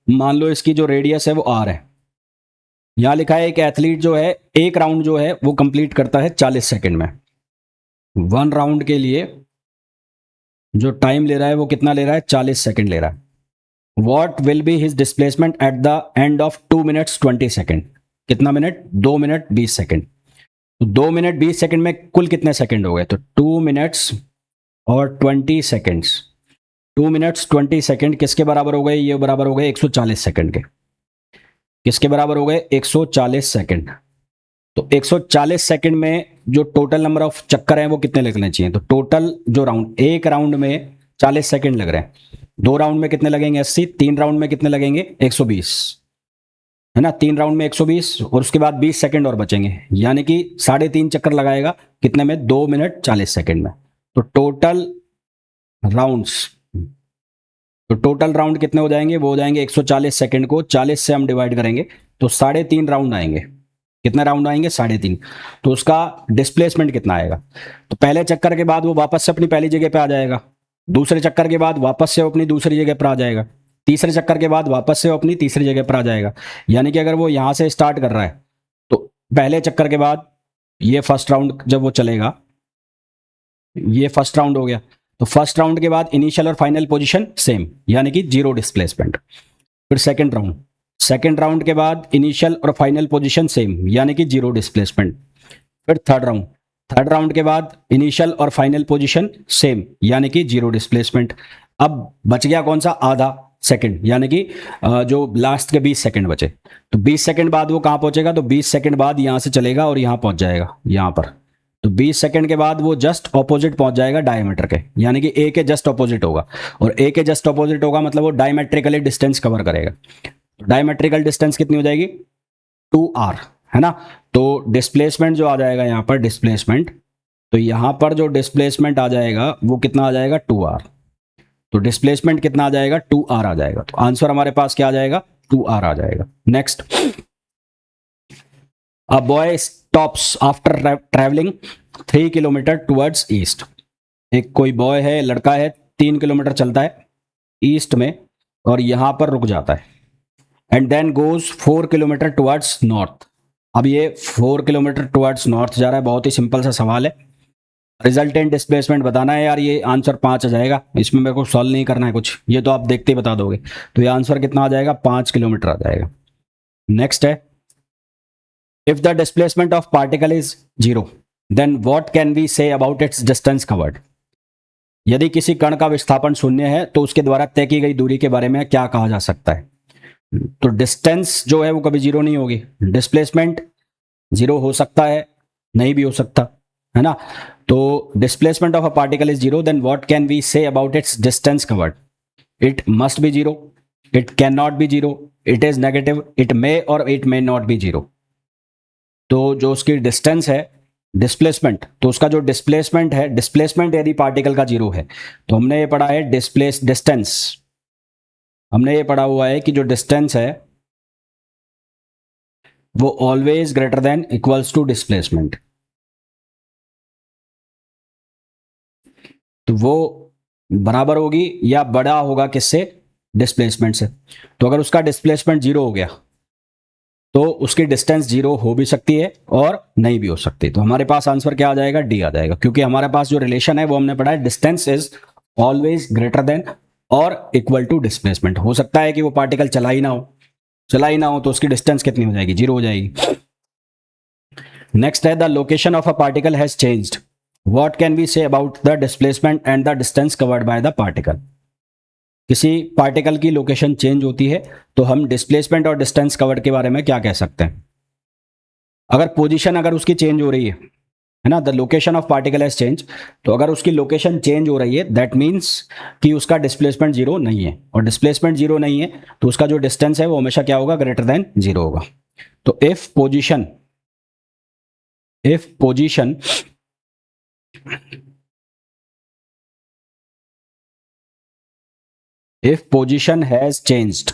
मान लो इसकी जो रेडियस है वो r है। यहां लिखा है एक एथलीट जो है एक राउंड जो है वो कंप्लीट करता है 40 सेकंड में। 1 राउंड के लिए जो टाइम ले रहा है वो कितना ले रहा है, 40 सेकंड ले रहा है। What will be his displacement at the end of 2 minutes 20 second. कितना मिनट, 2 मिनट 20 सेकंड। तो 2 मिनट 20 सेकंड में कुल कितने सेकंड हो गए, तो 2 मिनट्स और 20 सेकंड्स। 2 मिनट्स 20 सेकंड किसके बराबर हो गए, ये बराबर हो गए 140 सेकंड के। किसके बराबर हो गए, 140 सेकंड। तो 140 सेकंड में जो टोटल नंबर ऑफ चक्कर हैं वो कितने लगने चाहिए, तो टोटल जो राउंड, एक राउंड में 40 सेकंड लग रहे हैं, 2 राउंड में कितने लगेंगे 80, 3 राउंड में कितने लगेंगे 120, है ना। 3 राउंड में 120 और उसके बाद 20 सेकंड और बचेंगे, यानी कि 3.5 चक्कर लगाएगा कितने में, 2 मिनट 40 सेकंड में। तो टोटल राउंड्स, तो टोटल राउंड कितने हो जाएंगे, वो हो जाएंगे 140 सेकंड को 40 से हम डिवाइड करेंगे तो 3.5 राउंड आएंगे। कितने राउंड आएंगे, 3.5। तो उसका डिस्प्लेसमेंट कितना आएगा, तो पहले चक्कर के बाद वो वापस से अपनी पहली जगह पे आ जाएगा, दूसरे चक्कर के बाद वापस से वो अपनी दूसरी जगह पर आ जाएगा, तीसरे चक्कर के बाद वापस से वो अपनी तीसरी जगह पर आ जाएगा। यानी कि अगर वो यहां से स्टार्ट कर रहा है तो पहले चक्कर के बाद ये फर्स्ट राउंड जब वो चलेगा, ये फर्स्ट राउंड हो गया, तो फर्स्ट राउंड के बाद इनिशियल और फाइनल पोजीशन सेम, यानी कि 0 डिस्प्लेसमेंट। फिर सेकंड राउंड के बाद इनिशियल और फाइनल पोजीशन सेम, यानी कि 0 डिस्प्लेसमेंट। फिर थर्ड राउंड के बाद इनिशियल और फाइनल पोजीशन सेम, यानी कि 0 डिस्प्लेसमेंट। अब बच गया कौन सा, आधा सेकंड, यानी कि जो लास्ट के 20 सेकंड बचे। तो 20 सेकंड बाद वो कहां पहुंचेगा, तो 20 सेकंड बाद यहां से चलेगा और यहां पहुंच जाएगा, यहां पर। तो 20 सेकंड के बाद वो जस्ट ऑपोजिट पहुंच जाएगा डायमीटर के, यानी कि ए के जस्ट ऑपोजिट होगा, और ए के जस्ट ऑपोजिट होगा मतलब वो डायमेट्रिकली डिस्टेंस कवर करेगा। डायमेट्रिकल डिस्टेंस कितनी हो जाएगी, 2r, है ना। तो डिस्प्लेसमेंट जो आ जाएगा यहाँ पर डिस्प्लेसमेंट, तो यहाँ पर जो डिस्प्लेसमेंट आ जाएगा वो कितना आ जाएगा, 2r। तो डिस्प्लेसमेंट कितना आ जाएगा, 2r आ जाएगा। तो आंसर हमारे पास क्या आ जाएगा, 2r आ जाएगा। Next, a boy stops after travelling 3 kilometre towards east. एक कोई बॉय है, लड़का है, 3 किलोमीटर चलता है ईस्ट में और यहां पर रुक जाता है, and then goes 4 kilometre towards north. अब ये 4 किलोमीटर टुवर्ड्स नॉर्थ जा रहा है, बहुत ही सिंपल सा सवाल है, रिजल्टेंट डिस्प्लेसमेंट बताना है यार। ये आंसर 5 आ जाएगा, इसमें मेरे को सॉल्व नहीं करना है कुछ, ये तो आप देखते ही बता दोगे। तो ये आंसर कितना आ जाएगा, 5 किलोमीटर आ जाएगा। नेक्स्ट है, if the displacement of particle is 0 then what can we say about its distance covered. यदि किसी कण का विस्थापन 0 है तो उसके द्वारा तय की गई दूरी के बारे में क्या कहा जा सकता है। तो डिस्टेंस जो है वो कभी 0 नहीं होगी, डिस्प्लेसमेंट 0 हो सकता है, नहीं भी हो सकता, है ना। तो displacement of a particle is 0 then what can we say about its distance covered. It must be 0, it can not be 0, it is negative, it may और इट मे नॉट बी 0। तो जो उसकी डिस्टेंस है displacement, तो उसका जो displacement है, displacement यदि पार्टिकल का 0 है तो हमने ये पढ़ा है डिस्टेंस, हमने ये पढ़ा हुआ है कि जो डिस्टेंस है वो always greater than equals to displacement. तो वो बराबर होगी या बड़ा होगा किससे, डिस्प्लेसमेंट से। तो अगर उसका डिस्प्लेसमेंट 0 हो गया तो उसकी डिस्टेंस 0 हो भी सकती है और नहीं भी हो सकती। तो हमारे पास आंसर क्या आ जाएगा, डी आ जाएगा, क्योंकि हमारे पास जो रिलेशन है वो हमने पढ़ा है, distance is always greater then और इक्वल टू डिस्प्लेसमेंट। हो सकता है कि वो पार्टिकल चला ही ना हो तो उसकी डिस्टेंस कितनी हो जाएगी, 0 हो जाएगी। नेक्स्ट है, the location of a particle has changed, what can we say about the displacement and the distance covered by the particle. किसी पार्टिकल की लोकेशन चेंज होती है तो हम डिस्प्लेसमेंट और डिस्टेंस कवर्ड के बारे में क्या कह सकते हैं। अगर पोजीशन अगर उसकी चेंज हो रही है ना, the location of particle has change, तो अगर उसकी लोकेशन चेंज हो रही है दैट मीन्स कि उसका डिस्प्लेसमेंट 0 नहीं है, और डिस्प्लेसमेंट 0 नहीं है तो उसका जो डिस्टेंस है वो हमेशा क्या होगा, ग्रेटर देन 0 होगा। तो if position has changed,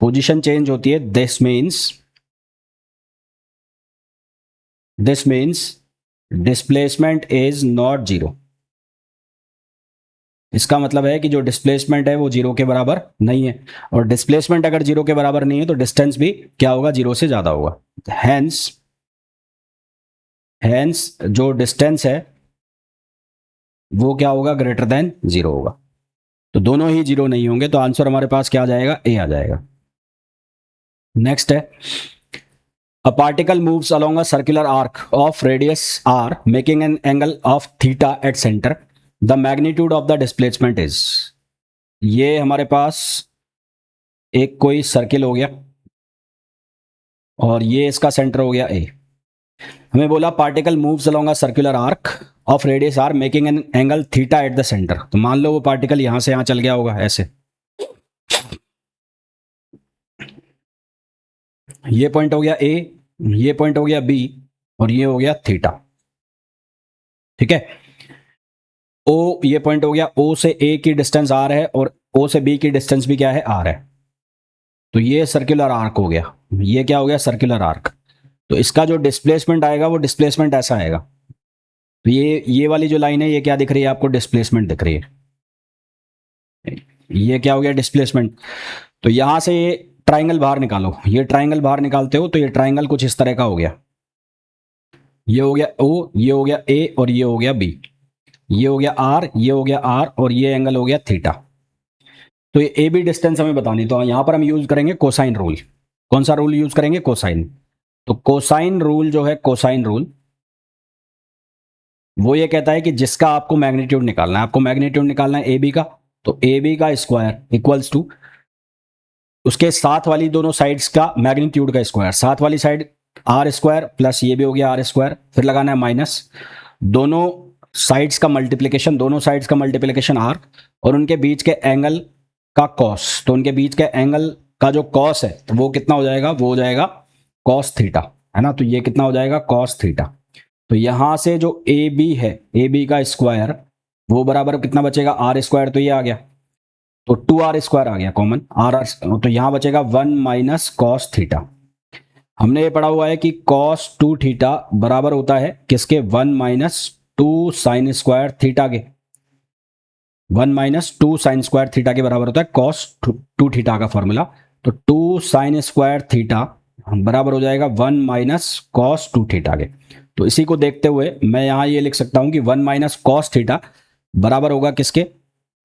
position change होती है, this means displacement is not 0। इसका मतलब है कि जो डिस्प्लेसमेंट है वो 0 के बराबर नहीं है, और डिस्प्लेसमेंट अगर 0 के बराबर नहीं है तो डिस्टेंस भी क्या होगा, 0 से ज्यादा होगा। हैंस जो डिस्टेंस है वो क्या होगा, ग्रेटर देन 0 होगा। तो दोनों ही 0 नहीं होंगे, तो आंसर हमारे पास क्या आ जाएगा, ए आ जाएगा। नेक्स्ट है, a particle moves along a circular arc of radius r making an angle of theta at centre, the magnitude of the displacement is. ये हमारे पास एक कोई सर्किल हो गया और ये इसका सेंटर हो गया ए। हमें बोला particle moves along a circular arc of radius r making an angle theta at the centre. तो मान लो वो पार्टिकल यहां से यहां चल गया होगा ऐसे, ये पॉइंट हो गया ए, ये पॉइंट हो गया बी, और ये हो गया थीटा। ठीक है, ओ ये पॉइंट हो गया, ओ से ए की डिस्टेंस आर है और ओ से बी की डिस्टेंस भी क्या है, आर है। तो ये सर्कुलर आर्क हो गया, ये क्या हो गया, सर्कुलर आर्क। तो इसका जो डिस्प्लेसमेंट आएगा वो डिस्प्लेसमेंट ऐसा आएगा। तो ये वाली जो लाइन है ये क्या दिख रही है आपको, डिस्प्लेसमेंट दिख रही है। ये क्या हो गया, डिस्प्लेसमेंट। तो यहां से ये ट्राइंगल बाहर निकालो, ये ट्राइंगल बाहर निकालते हो तो ये ट्राइंगल कुछ इस तरह का हो गया। ये हो गया ओ, ये हो गया ए, और ये हो गया बी, ये हो गया आर, ये हो गया आर, और ये एंगल हो गया थीटा। तो ये ए बी डिस्टेंस हमें बतानी, तो यहां पर हम यूज करेंगे कोसाइन रूल। कौन सा रूल यूज करेंगे, कोसाइन। तो कोसाइन रूल जो है, कोसाइन रूल वो ये कहता है कि जिसका आपको मैग्नीट्यूड निकालना है, आपको मैग्नीट्यूड निकालना है ए बी का, तो ए बी का स्क्वायर इक्वल्स टू उसके साथ वाली दोनों साइड्स का मैग्नीट्यूड का स्क्वायर। साथ वाली साइड आर स्क्वायर प्लस ये भी हो गया आर स्क्वायर, फिर लगाना है माइनस दोनों साइड्स का मल्टीप्लिकेशन, दोनों साइड्स का मल्टीप्लिकेशन आर, और उनके बीच के एंगल का कॉस। तो उनके बीच के एंगल का जो कॉस है तो वो कितना हो जाएगा, वो हो जाएगा कॉस थीटा, है ना। तो ये कितना हो जाएगा, कॉस थीटा। तो यहां से जो ए बी है, ए बी का स्क्वायर वो बराबर कितना बचेगा, आर स्क्वायर, तो ये आ गया, तो 2r स्क्वायर आ गया कॉमन, आर, तो यहां बचेगा 1 माइनस कॉस थीटा। हमने ये पढ़ा हुआ है कि कॉस 2 थीटा बराबर होता है किसके, 1 माइनस 2 साइन स्क्वायर थीटा के। 1 माइनस 2 साइन स्क्वायर थीटा के बराबर होता है कॉस 2 थीटा का फॉर्मूला। तो 2 साइन स्क्वायर थीटा बराबर हो जाएगा 1 माइनस कॉस 2 थीटा के। तो इसी को देखते हुए मैं यहां ये लिख सकता हूं कि 1 माइनस कॉस थीटा बराबर होगा किसके,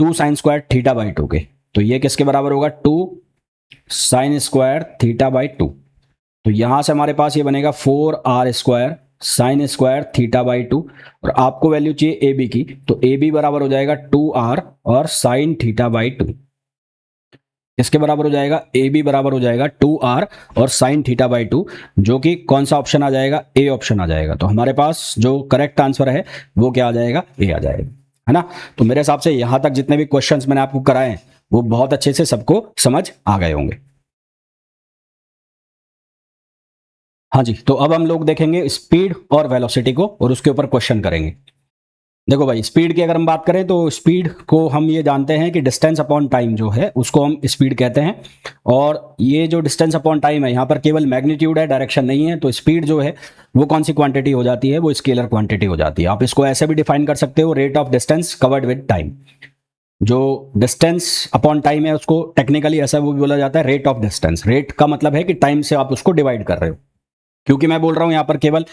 2 साइन स्क्वायर थीटा बाई 2 के। तो ये किसके बराबर होगा, 2 साइन स्क्वायर थीटा बाई 2। तो यहां से हमारे पास ये बनेगा 4r square sine square theta by 2, और आपको वैल्यू चाहिए ए बी की, तो ए बी बराबर हो जाएगा 2r और साइन थीटा बाई 2। इसके बराबर हो जाएगा, ए बी बराबर हो जाएगा 2r और साइन थीटा बाई 2, जो कि कौन सा ऑप्शन आ जाएगा, ए ऑप्शन आ जाएगा। तो हमारे पास जो करेक्ट आंसर है वो क्या आ जाएगा, ए आ जाएगा, है ना। तो मेरे हिसाब से यहां तक जितने भी क्वेश्चंस मैंने आपको कराए हैं वो बहुत अच्छे से सबको समझ आ गए होंगे। हाँ जी, तो अब हम लोग देखेंगे स्पीड और वेलोसिटी को और उसके ऊपर क्वेश्चन करेंगे। देखो भाई, स्पीड की अगर हम बात करें तो स्पीड को हम ये जानते हैं कि डिस्टेंस अपॉन टाइम जो है उसको हम स्पीड कहते हैं। और ये जो डिस्टेंस अपॉन टाइम है, यहाँ पर केवल मैग्नीट्यूड है, डायरेक्शन नहीं है। तो स्पीड जो है वो कौन सी क्वांटिटी हो जाती है, वो स्केलर क्वांटिटी हो जाती है। आप इसको ऐसे भी डिफाइन कर सकते हो, rate of distance covered with time. जो डिस्टेंस अपॉन टाइम है उसको टेक्निकली ऐसा वो भी बोला जाता है रेट ऑफ डिस्टेंस। रेट का मतलब है कि टाइम से आप उसको डिवाइड कर रहे हो। क्योंकि मैं बोल रहा हूं यहां पर केवल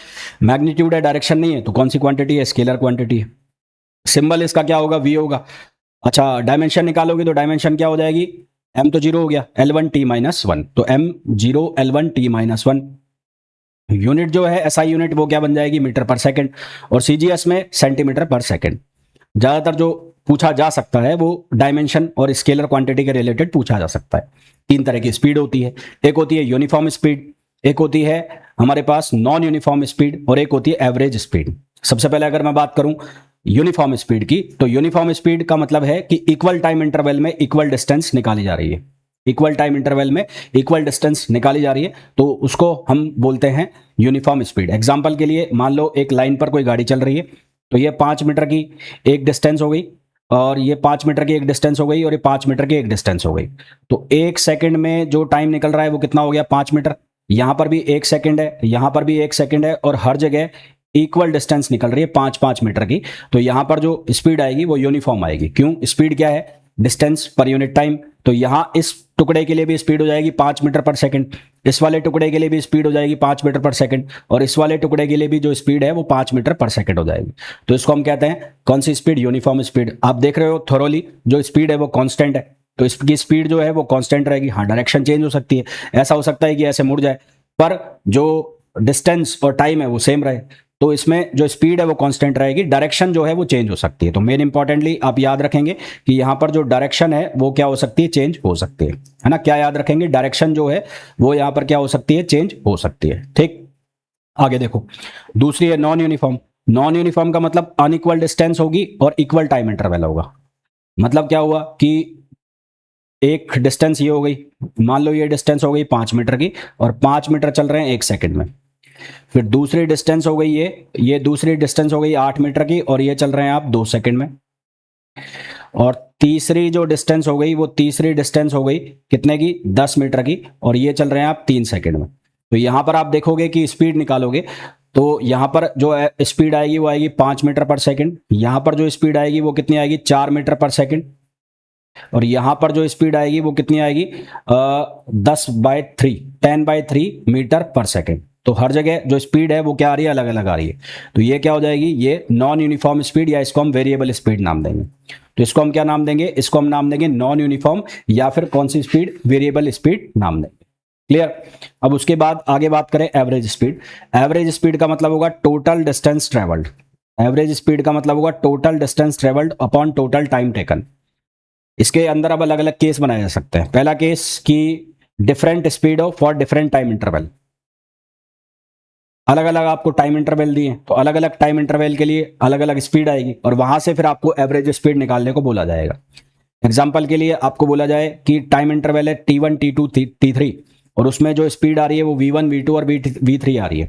मैग्नीट्यूड है, डायरेक्शन नहीं है, तो कौन सी क्वांटिटी है? स्केलर क्वांटिटी है। सिंबल इसका क्या होगा? वी होगा। अच्छा, डायमेंशन निकालोगे तो डायमेंशन क्या हो जाएगी? एम तो जीरो हो गया, L1T-1, तो एम जीरो L1T-1। यूनिट जो है एसआई यूनिट वो क्या बन जाएगी? मीटर पर सेकंड। और सीजीएस में सेंटीमीटर पर सेकंड। ज्यादातर जो पूछा जा सकता है वो डायमेंशन और स्केलर क्वांटिटी के रिलेटेड पूछा जा सकता है। तीन तरह की स्पीड होती है, एक होती है यूनिफॉर्म स्पीड, एक होती है हमारे पास नॉन यूनिफॉर्म स्पीड, और एक होती है एवरेज स्पीड। सबसे पहले अगर मैं बात करूं यूनिफॉर्म स्पीड की, तो यूनिफॉर्म स्पीड का मतलब है कि इक्वल टाइम इंटरवल में इक्वल डिस्टेंस निकाली जा रही है। इक्वल टाइम इंटरवल में इक्वल डिस्टेंस निकाली जा रही है, तो उसको हम बोलते हैं यूनिफॉर्म स्पीड। एग्जाम्पल के लिए मान लो एक लाइन पर कोई गाड़ी चल रही है, तो ये 5 मीटर की एक डिस्टेंस हो गई, और ये 5 मीटर की एक डिस्टेंस हो गई, और ये 5 मीटर की एक डिस्टेंस हो गई। तो एक सेकंड में जो टाइम निकल रहा है वो कितना हो गया? 5 मीटर। यहां पर भी 1 सेकंड है, यहां पर भी 1 सेकंड है, और हर जगह इक्वल डिस्टेंस निकल रही है 5-5 मीटर की। तो यहां पर जो स्पीड आएगी वो यूनिफॉर्म आएगी। क्यों? स्पीड क्या है? Distance per unit time. तो यहां इस टुकड़े के लिए भी स्पीड हो जाएगी 5 मीटर पर सेकंड, इस वाले टुकड़े के लिए भी स्पीड हो जाएगी 5 मीटर पर सेकंड, और इस वाले टुकड़े के लिए भी जो स्पीड है वो 5 मीटर पर सेकंड हो जाएगी। तो इसको हम कहते हैं कौन सी स्पीड? Uniform speed. आप देख रहे हो थोरोली जो स्पीड है वो कांस्टेंट है, तो इसकी स्पीड जो है वो कांस्टेंट रहेगी। हाँ, डायरेक्शन चेंज हो सकती है, ऐसा हो सकता है कि ऐसे मुड़ जाए, पर जो डिस्टेंस और टाइम है वो सेम रहे। तो इसमें जो स्पीड है वो कांस्टेंट रहेगी, डायरेक्शन जो है वो चेंज हो सकती है। तो मेन इंपॉर्टेंटली आप याद रखेंगे कि यहां पर जो डायरेक्शन है वो क्या हो सकती है? चेंज हो सकती है ना? क्या याद रखेंगे? डायरेक्शन जो है वो यहां पर क्या हो सकती है? चेंज हो सकती है। ठीक, आगे देखो, दूसरी है नॉन यूनिफॉर्म। नॉन यूनिफॉर्म का मतलब अनइक्वल डिस्टेंस होगी और इक्वल टाइम इंटरवल होगा। मतलब क्या हुआ कि एक डिस्टेंस ये हो गई, मान लो ये डिस्टेंस हो गई 5 मीटर की, और 5 मीटर चल रहे हैं 1 सेकंड में। फिर दूसरी डिस्टेंस हो गई ये दूसरी डिस्टेंस हो गई 8 मीटर की, और ये चल रहे हैं आप 2 सेकंड में। और तीसरी जो डिस्टेंस हो गई वो तीसरी डिस्टेंस हो गई कितने की? 10 मीटर की, और ये चल रहे हैं आप 3 सेकंड में। तो यहां पर आप देखोगे कि स्पीड निकालोगे, तो यहां पर जो स्पीड आएगी वो आएगी 5 मीटर पर सेकंड। यहां पर जो स्पीड आएगी वो कितनी आएगी? 4 मीटर पर सेकंड। और यहां पर जो स्पीड आएगी वो कितनी आएगी? 10/3 तो हर जगह जो स्पीड है वो क्या आ रही है? अलग अलग आ रही है। तो ये क्या हो जाएगी? ये नॉन यूनिफॉर्म स्पीड, या इसको हम वेरिएबल स्पीड नाम देंगे। तो इसको हम क्या नाम देंगे? इसको हम नाम देंगे नॉन यूनिफॉर्म, या फिर कौन सी स्पीड? वेरिएबल स्पीड नाम देंगे। क्लियर? अब उसके बाद आगे बात करें एवरेज स्पीड। एवरेज स्पीड का मतलब होगा total distance travelled. Average speed का मतलब होगा total distance travelled upon total time taken. इसके अंदर अब अलग अलग केस बनाए जा सकते हैं। पहला केस कि different speed of for different time interval. अलग अलग आपको टाइम इंटरवल दिए, तो अलग अलग टाइम इंटरवल के लिए अलग अलग स्पीड आएगी, और वहां से फिर आपको एवरेज स्पीड निकालने को बोला जाएगा। एग्जाम्पल के लिए आपको बोला जाए कि टाइम इंटरवल है T1 T2 T3, और उसमें जो स्पीड आ रही है वो V1 V2 और V3 आ रही है।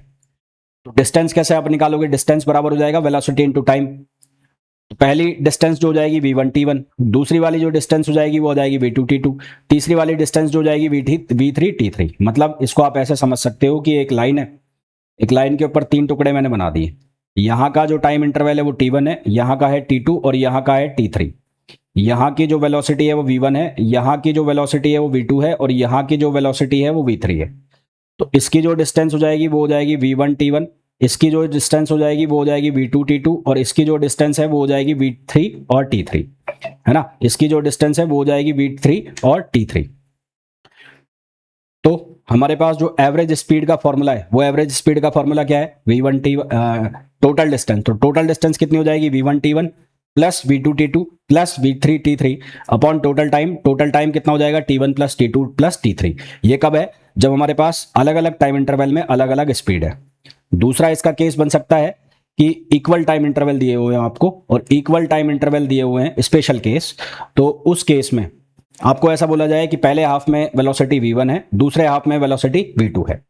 तो डिस्टेंस कैसे आप निकालोगे? डिस्टेंस बराबर हो जाएगा वेलोसिटी इनटू टाइम। तो पहली डिस्टेंस जो हो जाएगी V1 T1, दूसरी वाली जो डिस्टेंस हो जाएगी वो हो जाएगी V2 T2, तीसरी वाली डिस्टेंस जो हो जाएगी V3 T3। मतलब इसको आप ऐसे समझ सकते हो कि एक लाइन है, एक लाइन के ऊपर 3 टुकड़े मैंने बना दिए। यहाँ का जो टाइम इंटरवल है वो T1 है, यहाँ का है T2, और यहाँ का है T3। यहाँ की जो वेलोसिटी है वो V1 है, यहाँ की जो वेलोसिटी है वो V2 है, और यहाँ की जो वेलोसिटी है वो V3 है। तो इसकी जो डिस्टेंस हो जाएगी वो हो जाएगी V1 T1, इसकी जो डिस्टेंस हो जाएगी वो हो जाएगी V2 T2, और इसकी जो डिस्टेंस है वो हो जाएगी V3 और T3, है ना? इसकी जो डिस्टेंस है वो हो जाएगी V3 और T3। तो हमारे पास जो एवरेज स्पीड का फॉर्मूला है, वो एवरेज स्पीड का फॉर्मूला क्या है? V1 T total distance. तो टोटल डिस्टेंस कितनी हो जाएगी? V1 T1 plus V2 T2 plus V3 T3 upon total time. Total time कितना हो जाएगा? T1 plus T2 plus T3। ये कब है? जब हमारे पास अलग अलग टाइम इंटरवल में अलग अलग स्पीड है। दूसरा इसका केस बन सकता है कि इक्वल टाइम इंटरवल दिए हुए हैं आपको, और इक्वल टाइम इंटरवल दिए हुए हैं, स्पेशल केस। तो उस केस में आपको ऐसा बोला जाए कि पहले हाफ में वेलोसिटी V1 है, दूसरे हाफ में वेलोसिटी V2 है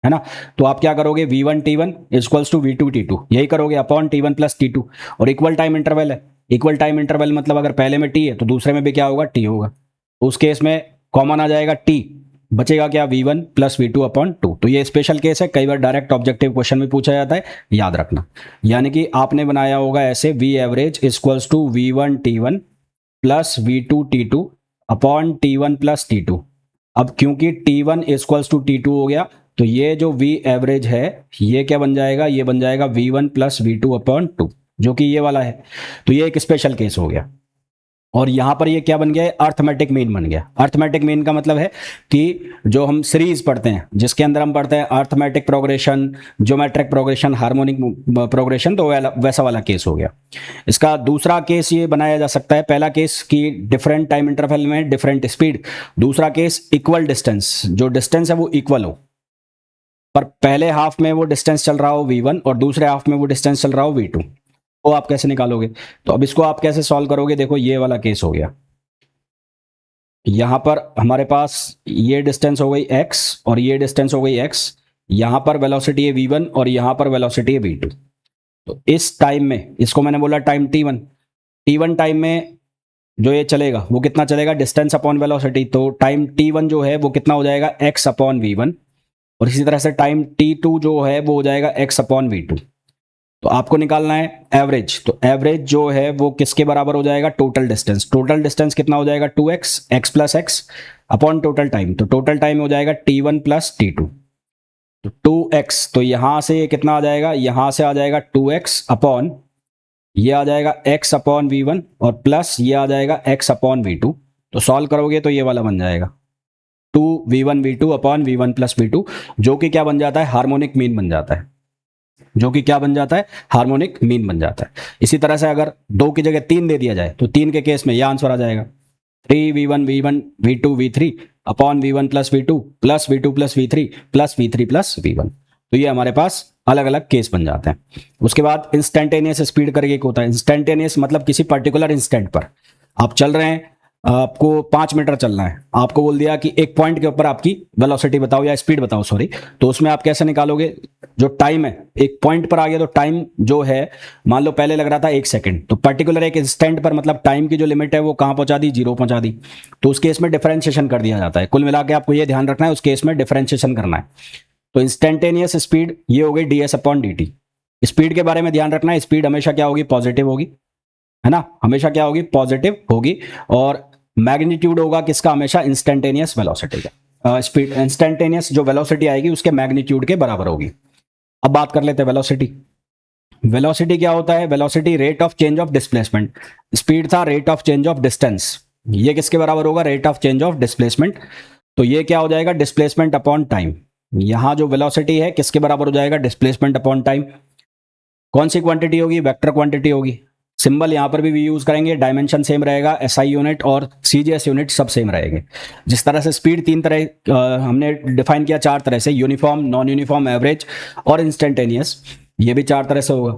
ना? तो आप क्या करोगे? V1 T1 equals to V2 T2, यही करोगे अपॉन T1 प्लस T2। और इक्वल टाइम इंटरवल है, इक्वल टाइम इंटरवल मतलब अगर पहले में T है तो दूसरे में भी क्या होगा? T होगा। उस केस में कॉमन आ जाएगा T, बचेगा क्या? V1 plus V2 upon 2। तो ये स्पेशल केस है, कई बार डायरेक्ट ऑब्जेक्टिव क्वेश्चन में पूछा जाता है, याद रखना। यानी कि आपने बनाया होगा ऐसे V average equals to V1 T1 plus v2 t2 upon t1 plus t2। अब क्योंकि t1 इक्वल्स टू t2 हो गया, तो ये जो v एवरेज है ये क्या बन जाएगा, ये बन जाएगा v1 प्लस v2 अपॉन 2, जो कि ये वाला है। तो ये एक स्पेशल केस हो गया। और यहां पर ये क्या बन गया, अर्थमेटिक मीन बन गया। अर्थमेटिक मीन का मतलब है कि जो हम सीरीज पढ़ते हैं, जिसके अंदर हम पढ़ते हैं arithmetic progression, geometric progression, harmonic progression, तो वैसा वाला केस हो गया। इसका दूसरा केस ये बनाया जा सकता है, पहला केस कि डिफरेंट टाइम इंटरवल में डिफरेंट स्पीड, दूसरा केस इक्वल डिस्टेंस, जो डिस्टेंस है वो इक्वल हो, पर पहले हाफ में वो डिस्टेंस चल रहा हो v1 और दूसरे हाफ में वो डिस्टेंस चल रहा हो v2। तो आप कैसे निकालोगे, तो अब इसको आप कैसे सॉल्व करोगे, देखो ये वाला केस हो गया। यहां पर हमारे पास ये डिस्टेंस हो गई x और ये डिस्टेंस हो गई x, यहां पर वेलोसिटी है v1 और यहां पर वेलोसिटी है v2। तो इस टाइम में, इसको मैंने बोला टाइम t1 टाइम में जो ये चलेगा वो कितना चलेगा, डिस्टेंस अपॉन वेलोसिटी। तो टाइम t1 जो है वो कितना हो जाएगा, x अपॉन v1, और इसी तरह से टाइम t2 जो है वो हो जाएगा x अपॉन v2। तो आपको निकालना है एवरेज, तो एवरेज जो है वो किसके बराबर हो जाएगा, टोटल डिस्टेंस। टोटल डिस्टेंस कितना हो जाएगा, 2x, x plus x upon total time. तो टोटल टाइम हो जाएगा t1 प्लस t2, तो 2x, तो यहां से ये कितना आ जाएगा, यहां से आ जाएगा 2x अपॉन, ये आ जाएगा x अपॉन v1 और प्लस ये आ जाएगा x अपॉन v2। तो सॉल्व करोगे तो ये वाला बन जाएगा 2v1v2 upon v1 plus v2, जो कि क्या बन जाता है, हार्मोनिक मीन बन जाता है, जो कि क्या बन जाता है, हार्मोनिक मीन बन जाता है। इसी तरह से अगर 2 की जगह 3 दे दिया जाए तो 3 के केस में यह आंसर आ जाएगा 3v1v1 v2 v3 upon v1 plus v2 plus v2 plus v3 plus v3 plus v1। तो ये हमारे पास अलग अलग केस बन जाते हैं। उसके बाद इंस्टेंटेनियस स्पीड करके एक होता है। इंस्टेंटेनियस मतलब किसी पर्टिकुलर इंस्टेंट पर आप चल रहे हैं, आपको 5 मीटर चलना है, आपको बोल दिया कि एक पॉइंट के ऊपर आपकी वेलोसिटी बताओ या स्पीड बताओ, सॉरी। तो उसमें आप कैसे निकालोगे, जो टाइम है एक पॉइंट पर आ गया तो टाइम जो है, मान लो पहले लग रहा था 1 सेकंड, तो पर्टिकुलर एक इंस्टेंट पर मतलब टाइम की जो लिमिट है वो कहां पहुंचा दी, 0 पहुंचा दी। तो उस केस में डिफरेंशिएशन कर दिया जाता है। कुल मिला के आपको ये ध्यान रखना है, उस केस में डिफरेंशिएशन करना है। तो इंस्टेंटेनियस स्पीड ये हो गई ds अपॉन dt। स्पीड के बारे में ध्यान रखना है, स्पीड हमेशा क्या होगी, पॉजिटिव होगी, है ना, हमेशा क्या होगी, पॉजिटिव होगी। और मैग्नीट्यूड होगा किसका, हमेशा इंस्टेंटेनियस वेलोसिटी का। स्पीड इंस्टेंटेनियस जो वेलोसिटी आएगी उसके मैग्नीट्यूड के बराबर होगी। अब बात कर लेते हैं वेलोसिटी। वेलोसिटी क्या होता है, velocity rate of change of displacement. Speed था rate of change of distance, ये किसके बराबर होगा, rate of change of displacement. तो ये क्या हो जाएगा, डिस्प्लेसमेंट अपॉन टाइम। यहां जो वेलोसिटी है किसके बराबर हो जाएगा, डिस्प्लेसमेंट अपॉन टाइम। कौन सी क्वांटिटी होगी, वेक्टर क्वांटिटी होगी। सिंबल यहां पर भी यूज करेंगे, डायमेंशन सेम रहेगा, एसआई यूनिट और सीजीएस यूनिट सब सेम रहेंगे। जिस तरह से स्पीड 3 तरह हमने डिफाइन किया, 4 तरह से, यूनिफॉर्म, नॉन यूनिफॉर्म, एवरेज और इंस्टेंटेनियस, ये भी 4 तरह से होगा।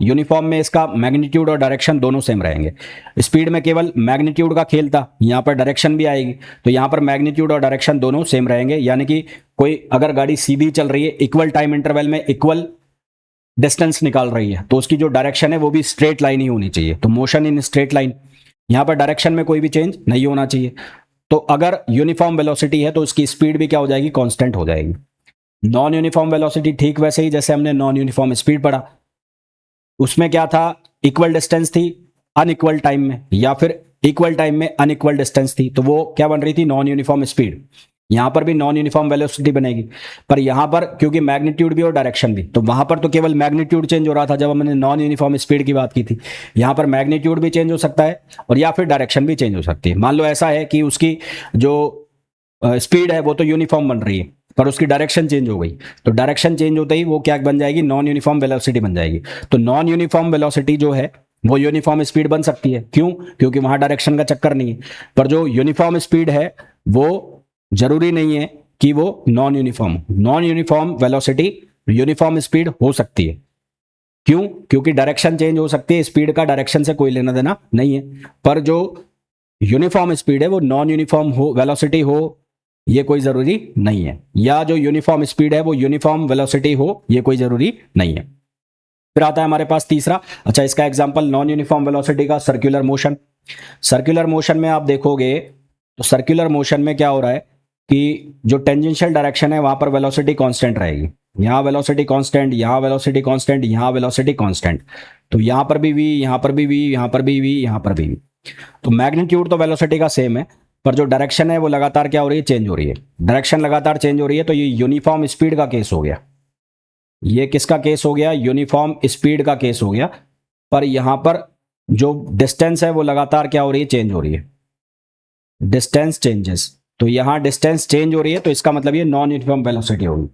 यूनिफॉर्म में इसका मैग्नीट्यूड और डायरेक्शन दोनों सेम रहेंगे। स्पीड में केवल मैग्नीट्यूड का खेल था, यहां पर डायरेक्शन भी आएगी, तो यहां पर मैग्नीट्यूड और डायरेक्शन दोनों सेम रहेंगे। यानी कि कोई अगर गाड़ी सीधी चल रही है, इक्वल टाइम इंटरवल में इक्वल डिस्टेंस निकाल रही है, तो उसकी जो डायरेक्शन है वो भी स्ट्रेट लाइन ही होनी चाहिए। तो मोशन इन स्ट्रेट लाइन, यहां पर डायरेक्शन में कोई भी चेंज नहीं होना चाहिए। तो अगर यूनिफॉर्म वेलोसिटी है तो उसकी स्पीड भी क्या हो जाएगी, कांस्टेंट हो जाएगी। नॉन यूनिफॉर्म वेलोसिटी ठीक वैसे ही जैसे हमने नॉन यूनिफॉर्म स्पीड पढ़ा, उसमें क्या था, इक्वल डिस्टेंस थी अनइक्वल टाइम में, या फिर इक्वल टाइम में अनइक्वल डिस्टेंस थी, तो वो क्या बन रही थी, नॉन यूनिफॉर्म स्पीड। यहां पर भी नॉन यूनिफॉर्म वेलोसिटी बनेगी, पर यहां पर क्योंकि मैग्नीट्यूड भी और डायरेक्शन भी, तो वहां पर तो केवल मैग्नीट्यूड चेंज हो रहा था जब हमने नॉन यूनिफॉर्म स्पीड की बात की थी। यहां पर मैग्नीट्यूड भी चेंज हो सकता है और या फिर डायरेक्शन भी चेंज हो सकती है। मान लो ऐसा है कि उसकी जो स्पीड है वो तो यूनिफॉर्म बन रही है, पर उसकी डायरेक्शन चेंज हो गई, तो डायरेक्शन चेंज होते ही वो क्या बन जाएगी, नॉन यूनिफॉर्म वेलोसिटी बन जाएगी। तो नॉन यूनिफॉर्म वेलोसिटी जो है वो यूनिफॉर्म स्पीड बन सकती है, क्यों, क्योंकि वहां डायरेक्शन का चक्कर नहीं है। पर जो यूनिफॉर्म स्पीड है वो जरूरी नहीं है कि वो non uniform velocity uniform speed हो सकती है। क्यों, क्योंकि डायरेक्शन चेंज हो सकती है, स्पीड का डायरेक्शन से कोई लेना देना नहीं है। पर जो यूनिफॉर्म स्पीड है वो नॉन यूनिफॉर्म हो वेलोसिटी हो, ये कोई जरूरी नहीं है, या जो यूनिफॉर्म स्पीड है वो यूनिफॉर्म वेलोसिटी हो, ये कोई जरूरी नहीं है। फिर आता है हमारे पास तीसरा, अच्छा इसका एग्जांपल नॉन यूनिफॉर्म वेलोसिटी का सर्कुलर मोशन। सर्कुलर मोशन में आप देखोगे तो सर्कुलर मोशन में क्या हो रहा है कि जो टेंजेंशियल डायरेक्शन है वहां पर वेलोसिटी कांस्टेंट रहेगी। यहां वेलोसिटी कांस्टेंट, यहां वेलोसिटी कांस्टेंट, यहां वेलोसिटी कांस्टेंट। तो यहां पर भी v, यहां पर भी v, यहां पर भी v, यहां पर भी v। तो मैग्नीट्यूड तो वेलोसिटी का सेम है, पर जो डायरेक्शन है वो लगातार क्या हो रही है, चेंज हो रही है। डायरेक्शन लगातार चेंज हो रही है, तो ये यूनिफॉर्म स्पीड का केस हो गया। ये किसका केस हो गया, यूनिफॉर्म स्पीड का केस हो गया। पर यहां पर जो डिस्टेंस है वो लगातार क्या हो रही है, चेंज हो रही है, डिस्टेंस चेंजेस। तो यहां डिस्टेंस चेंज हो रही है, तो इसका मतलब ये नॉन यूनिफॉर्म वेलोसिटी होगी।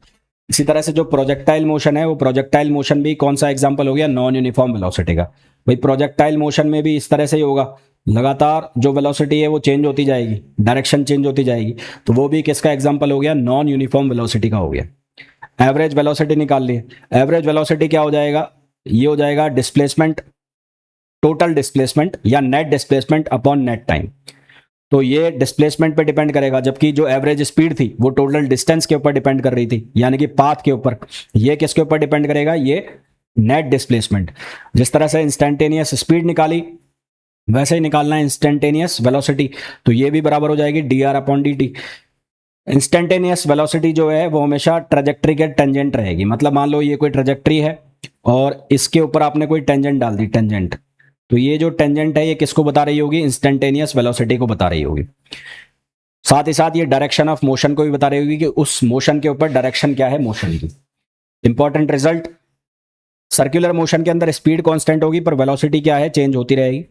इसी तरह से जो प्रोजेक्टाइल मोशन है, वो प्रोजेक्टाइल मोशन भी कौन सा एग्जांपल हो गया, नॉन यूनिफॉर्म वेलोसिटी का। भाई प्रोजेक्टाइल मोशन में भी इस तरह से ही होगा, लगातार जो वेलोसिटी है वो चेंज होती जाएगी, डायरेक्शन चेंज होती जाएगी, तो वो भी किसका एग्जांपल हो गया, नॉन यूनिफॉर्म वेलोसिटी का हो गया। एवरेज वेलोसिटी निकाल ली। एवरेज वेलोसिटी क्या हो जाएगा, ये हो जाएगा डिस्प्लेसमेंट, टोटल डिस्प्लेसमेंट या net displacement upon net time. तो ये डिस्प्लेसमेंट पे डिपेंड करेगा, जबकि जो एवरेज स्पीड थी वो टोटल डिस्टेंस के ऊपर डिपेंड कर रही थी, यानी कि पाथ के ऊपर। ये किसके ऊपर डिपेंड करेगा, ये नेट डिस्प्लेसमेंट। जिस तरह से इंस्टेंटेनियस स्पीड निकाली, वैसे ही निकालना है इंस्टेंटेनियस वेलोसिटी। तो ये भी बराबर हो जाएगी D R upon D T. Instantaneous velocity जो है वो हमेशा ट्रेजेक्ट्री के टेंजेंट रहेगी। मतलब मान लो ये कोई ट्रेजेक्ट्री है और इसके ऊपर आपने कोई टेंजेंट डाल दी, टेंजेंट, तो ये जो टेंजेंट है ये किसको बता रही होगी, इंस्टेंटेनियस वेलोसिटी को बता रही होगी। साथ ही साथ ये डायरेक्शन ऑफ मोशन को भी बता रही होगी कि उस मोशन के ऊपर डायरेक्शन क्या है मोशन की। इंपॉर्टेंट रिजल्ट, सर्कुलर मोशन के अंदर स्पीड कांस्टेंट होगी पर वेलोसिटी क्या है, चेंज होती रहेगी।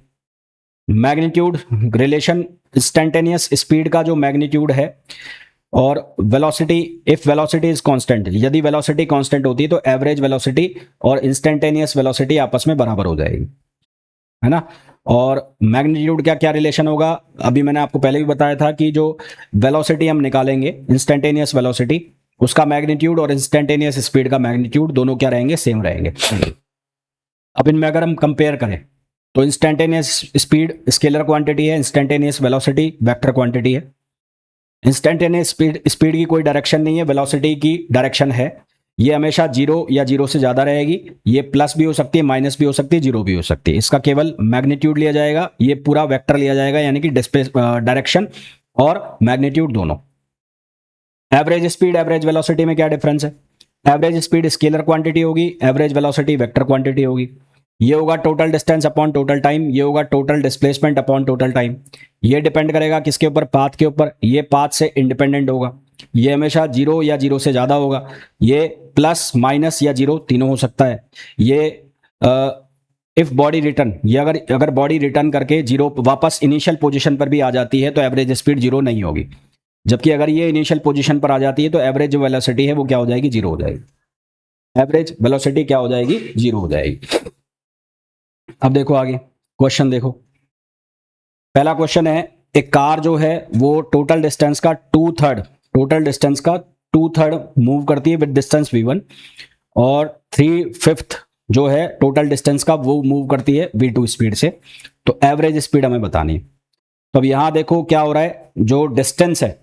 मैग्नीट्यूड रिलेशन इंस्टेंटेनियस स्पीड का जो मैग्नीट्यूड है और velocity, if velocity is constant, यदि वेलोसिटी कांस्टेंट होती है तो एवरेज वेलोसिटी और इंस्टेंटेनियस वेलोसिटी आपस में बराबर हो जाएगी, है ना। और मैग्नीट्यूड क्या क्या रिलेशन होगा, अभी मैंने आपको पहले भी बताया था कि जो वेलोसिटी हम निकालेंगे इंस्टेंटेनियस वेलोसिटी, उसका मैग्नीट्यूड और इंस्टेंटेनियस स्पीड का मैग्नीट्यूड दोनों क्या रहेंगे, सेम रहेंगे। अब इनमें अगर हम कंपेयर करें तो इंस्टेंटेनियस स्पीड स्केलर क्वांटिटी है, इंस्टेंटेनियस वेलोसिटी वेक्टर क्वांटिटी है। इंस्टेंटेनियस स्पीड की कोई डायरेक्शन नहीं है, वेलोसिटी की डायरेक्शन है। ये हमेशा जीरो या जीरो से ज्यादा रहेगी, ये प्लस भी हो सकती है, माइनस भी हो सकती है, जीरो भी हो सकती है। इसका केवल मैग्नीट्यूड लिया जाएगा, ये पूरा वेक्टर लिया जाएगा, यानी कि डायरेक्शन और मैग्नीट्यूड दोनों। एवरेज स्पीड एवरेज वेलोसिटी में क्या डिफरेंस है, एवरेज स्पीड स्केलर क्वांटिटी होगी, एवरेज वेलोसिटी वेक्टर क्वांटिटी होगी। ये होगा total distance upon total time, ये होगा total displacement upon total time. ये डिपेंड करेगा किसके ऊपर, पाथ के ऊपर। ये पाथ से इंडिपेंडेंट होगा, ये हमेशा जीरो या जीरो से ज्यादा होगा, ये प्लस माइनस या जीरो तीनों हो सकता है। ये इफ बॉडी रिटर्न, ये अगर बॉडी रिटर्न करके जीरो वापस इनिशियल पोजीशन पर भी आ जाती है तो एवरेज स्पीड जीरो नहीं होगी, जबकि अगर ये इनिशियल पोजीशन पर आ जाती है तो एवरेज जो वेलोसिटी है वो क्या हो जाएगी, जीरो हो जाएगी। एवरेज वेलोसिटी क्या हो जाएगी, जीरो हो जाएगी। अब देखो आगे क्वेश्चन देखो। पहला क्वेश्चन है, एक कार जो है वो टोटल डिस्टेंस का टू थर्ड मूव करती है विद डिस्टेंस v1 और 3/5 जो है टोटल डिस्टेंस का वो मूव करती है v2 स्पीड से। तो एवरेज स्पीड हमें बतानी है। तो अब यहां देखो क्या हो रहा है, जो डिस्टेंस है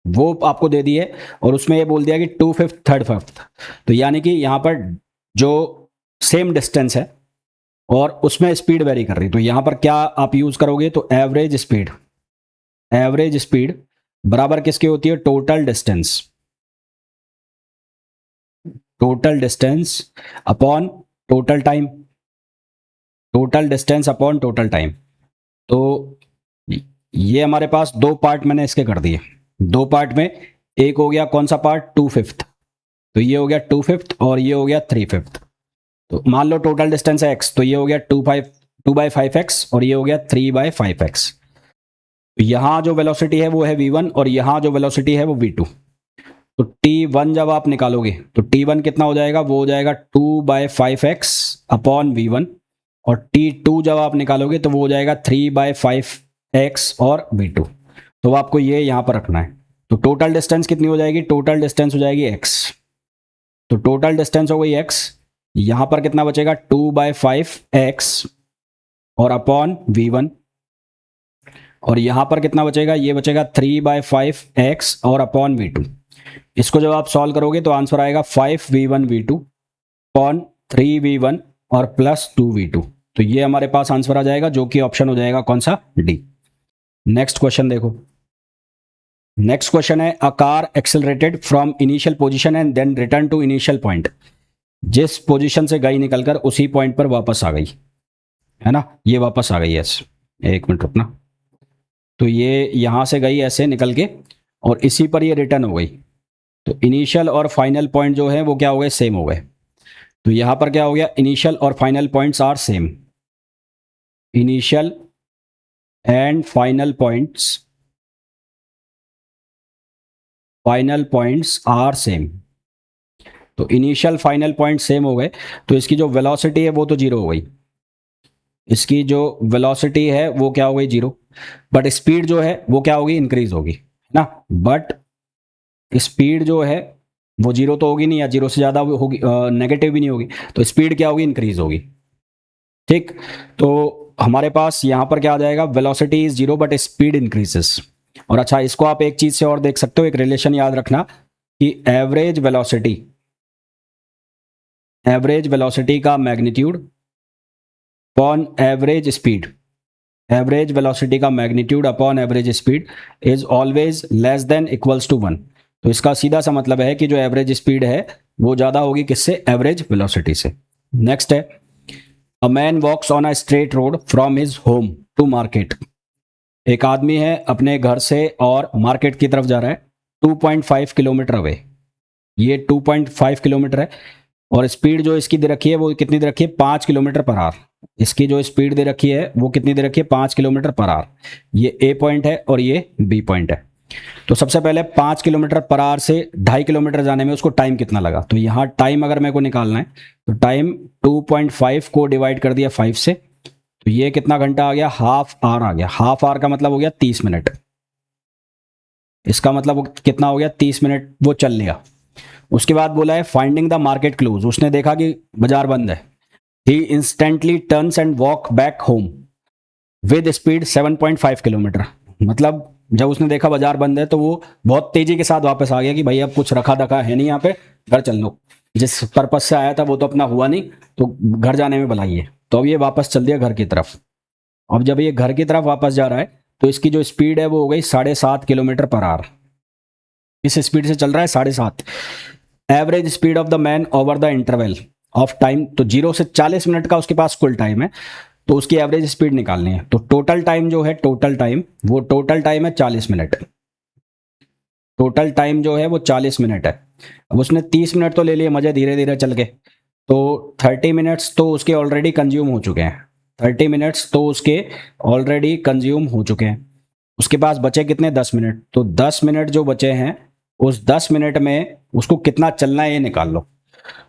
वो आपको दे दी है और उसमें ये बोल दिया कि 2/5 3/5, तो यानी कि यहां पर जो सेम डिस्टेंस है और उसमें स्पीड वेरी कर रही, तो यहां पर क्या आप यूज करोगे, तो एवरेज स्पीड बराबर किसकी होती है, total distance upon total time, तो ये हमारे पास दो पार्ट मैंने इसके कर दिए। दो पार्ट में एक हो गया कौन सा पार्ट, 2/5, तो ये हो गया 2/5 और ये हो गया 3/5। तो मान लो टोटल डिस्टेंस है x, तो ये हो गया 2/5x और ये हो गया 3/5x। तो यहां जो वेलोसिटी है वो है v1 और यहां जो वेलोसिटी है वो v2। तो t1 जब आप निकालोगे तो t1 कितना हो जाएगा, वो हो जाएगा 2/5x अपॉन v1 और t2 जब आप निकालोगे तो वो हो जाएगा 3/5x और v2। तो आपको ये यहां पर रखना है। तो टोटल डिस्टेंस कितनी हो जाएगी, टोटल डिस्टेंस हो जाएगी x। तो टोटल डिस्टेंस हो गई x, यहां पर कितना बचेगा 2/5x और अपॉन v1 और यहां पर कितना बचेगा, ये बचेगा 3/5x और अपॉन v2। इसको जब आप सॉल्व करोगे तो आंसर आएगा 5v1 v2 अपॉन 3v1 और प्लस 2v2। तो ये हमारे पास आंसर आ जाएगा जो कि ऑप्शन हो जाएगा कौन सा, डी। नेक्स्ट क्वेश्चन देखो। नेक्स्ट क्वेश्चन है, a car accelerated from initial position and then return to initial point. जिस पोजीशन से गई निकलकर उसी पॉइंट पर वापस आ गई, है ना, ये वापस आ गई है। एक मिनट रुकना। तो ये यहाँ से गई ऐसे निकल के और इसी पर ये रिटर्न हो गई। तो इनिशियल और फाइनल पॉइंट जो है वो क्या हो गए, सेम हो गए। तो यहाँ पर क्या हो गया, इनिशियल और final points are same. Initial and final points are same. तो इनिशियल फाइनल पॉइंट सेम हो गए, तो इसकी जो वेलोसिटी है वो तो जीरो हो गई। इसकी जो वेलोसिटी है वो क्या हो गई, जीरो। बट स्पीड जो है वो क्या होगी, इंक्रीज होगी ना। बट स्पीड जो है वो जीरो तो होगी नहीं, या जीरो से ज़्यादा होगी, नेगेटिव भी नहीं होगी। तो स्पीड क्या होगी, इंक्रीज होगी। ठीक। तो हमारे पास यहाँ पर क्या आ जाएगा, velocity is zero but speed increases. और अच्छा, इसको आप एक चीज़ से और देख सकते हो, एक रिलेशन याद रखना कि एवरेज वेलोसिटी का मैग्नीट्यूड अपॉन एवरेज वेलोसिटी का magnitude upon average speed is always less than equals to 1। तो इसका सीधा सा मतलब है कि जो एवरेज स्पीड है वो ज़्यादा होगी किससे, एवरेज वेलोसिटी से। नेक्स्ट है, a man walks on a straight road from his home to market. एक आदमी है अपने घर से और मार्केट की तरफ जा रहा है 2.5 किलोमीटर अवे। ये 2.5 किलोमीटर है और स्पीड जो इसकी दे रखी है वो कितनी दे रखी है, 5 किलोमीटर पर आवर। इसकी जो स्पीड दे रखी है वो कितनी दे रखी है, 5 किलोमीटर पर आवर। ये ए पॉइंट है और ये बी पॉइंट है। तो सबसे पहले 5 किलोमीटर पर आवर से 2.5 किलोमीटर जाने में उसको टाइम कितना लगा। तो यहाँ टाइम अगर मेरे को निकालना है तो टाइम 2.5 को डिवाइड कर दिया 5 से, तो ये कितना घंटा आ गया, हाफ आवर आ गया। हाफ आवर का मतलब हो गया 30 मिनट। इसका मतलब कितना हो गया, 30 मिनट वो चल लिया। उसके बाद बोला है फाइंडिंग द मार्केट क्लोज। उसने देखा कि बाजार बंद है। He instantly turns and walk back home with speed 7.5 kilometre. मतलब जब उसने देखा बाजार बंद है तो वो बहुत तेजी के साथ वापस आ गया कि भाई अब कुछ रखा दखा है नहीं यहाँ पे, घर चल लो। जिस पर्पज से आया था वो तो अपना हुआ नहीं, तो घर जाने में भलाई है। तो अब ये वापस चल दिया घर की तरफ। अब जब ये घर की तरफ वापस जा रहा है तो इसकी जो स्पीड है वो हो गई 7.5 किलोमीटर पर आवर। इस स्पीड से चल रहा है 7.5। Average speed of the man over the interval of time. तो 0 से 40 मिनट का उसके पास कुल टाइम है, तो उसकी एवरेज स्पीड निकालनी है। तो टोटल टाइम जो है, टोटल टाइम है 40 मिनट। टोटल टाइम जो है वो 40 मिनट है। अब उसने 30 मिनट तो ले लिए मजे धीरे धीरे चल के, तो 30 मिनट्स तो उसके ऑलरेडी कंज्यूम हो चुके हैं। 30 मिनट्स तो उसके ऑलरेडी कंज्यूम हो चुके हैं। उसके पास बचे कितने, 10 मिनट। तो 10 मिनट जो बचे हैं, उस 10 मिनट में उसको कितना चलना है ये निकाल लो।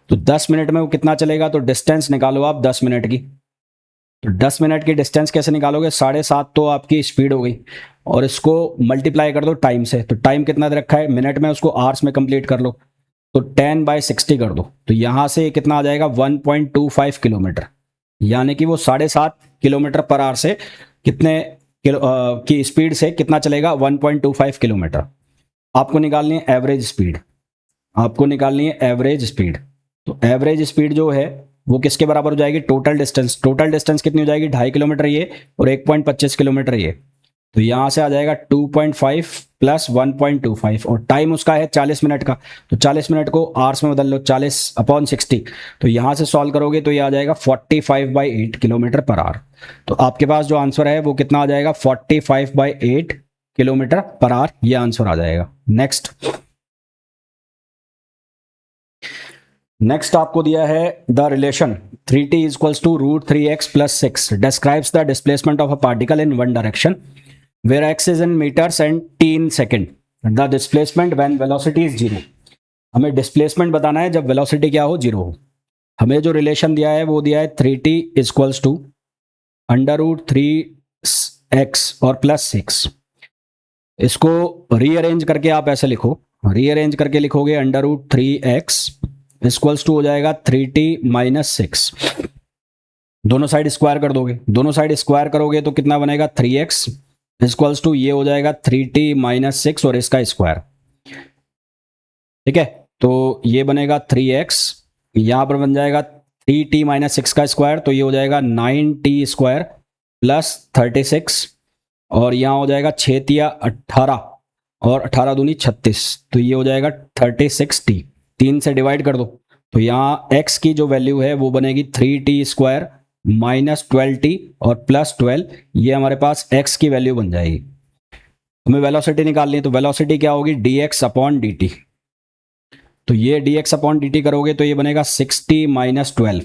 तो 10 मिनट में वो कितना चलेगा, तो डिस्टेंस निकालो आप 10 मिनट की। तो 10 मिनट की डिस्टेंस कैसे निकालोगे, 7.5 तो आपकी स्पीड हो गई और इसको मल्टीप्लाई कर दो टाइम से। तो टाइम कितना दे रखा है मिनट में, उसको आवर्स में कंप्लीट कर लो। तो 10/60 कर दो। तो यहाँ से कितना आ जाएगा, 1.25 किलोमीटर। यानी कि वो 7.5 किलोमीटर पर आवर से कितने की स्पीड से कितना चलेगा, 1.25 किलोमीटर। आपको निकालनी है एवरेज स्पीड। तो एवरेज स्पीड जो है वो किसके बराबर हो जाएगी, टोटल डिस्टेंस कितनी हो जाएगी, 2.5 किलोमीटर ये और 1.25 किलोमीटर ये। तो यहां से आ जाएगा 2.5 प्लस 1.25 और टाइम उसका है 40 मिनट का। तो 40 मिनट को आवर्स में बदल लो, 40/60। तो यहां से सॉल्व करोगे तो ये आ जाएगा 45/8 किलोमीटर पर आवर। तो आपके पास जो आंसर है वो कितना आ जाएगा, 45/8 किलोमीटर पर आवर, ये आंसर आ जाएगा। नेक्स्ट आपको दिया है the relation 3t equals to √3x + 6 describes the displacement of a particle in one direction where x is in metres and t in second. The displacement when velocity is 0। हमें displacement बताना है जब velocity क्या हो, 0 हो। हमें जो relation दिया है वो दिया है 3t इक्वल्स टू √3x और +6। इसको रीअरेंज करके आप ऐसे लिखो, रीअरेंज करके लिखोगे √3x इक्वल्स टू हो जाएगा 3t - 6। दोनों साइड स्क्वायर कर दोगे, दोनों साइड स्क्वायर करोगे तो कितना बनेगा, 3x इक्वल्स टू ये हो जाएगा 3t - 6 और इसका स्क्वायर। ठीक है, तो ये बनेगा 3x, यहां पर बन जाएगा 3t - 6 का स्क्वायर, तो ये हो जाएगा 9t स्क्वायर प्लस 36 और यहाँ हो जाएगा 6 तिया 18 और 18 दूनी 36, तो ये हो जाएगा 36t। 3 से डिवाइड कर दो तो यहाँ x की जो वैल्यू है वो बनेगी 3t स्क्वायर -12t और +12, ये हमारे पास x की वैल्यू बन जाएगी। हमें वेलोसिटी निकालनी है, तो वेलोसिटी क्या होगी, dx/dt। तो ये dx/dt करोगे तो ये बनेगा 60 - 12,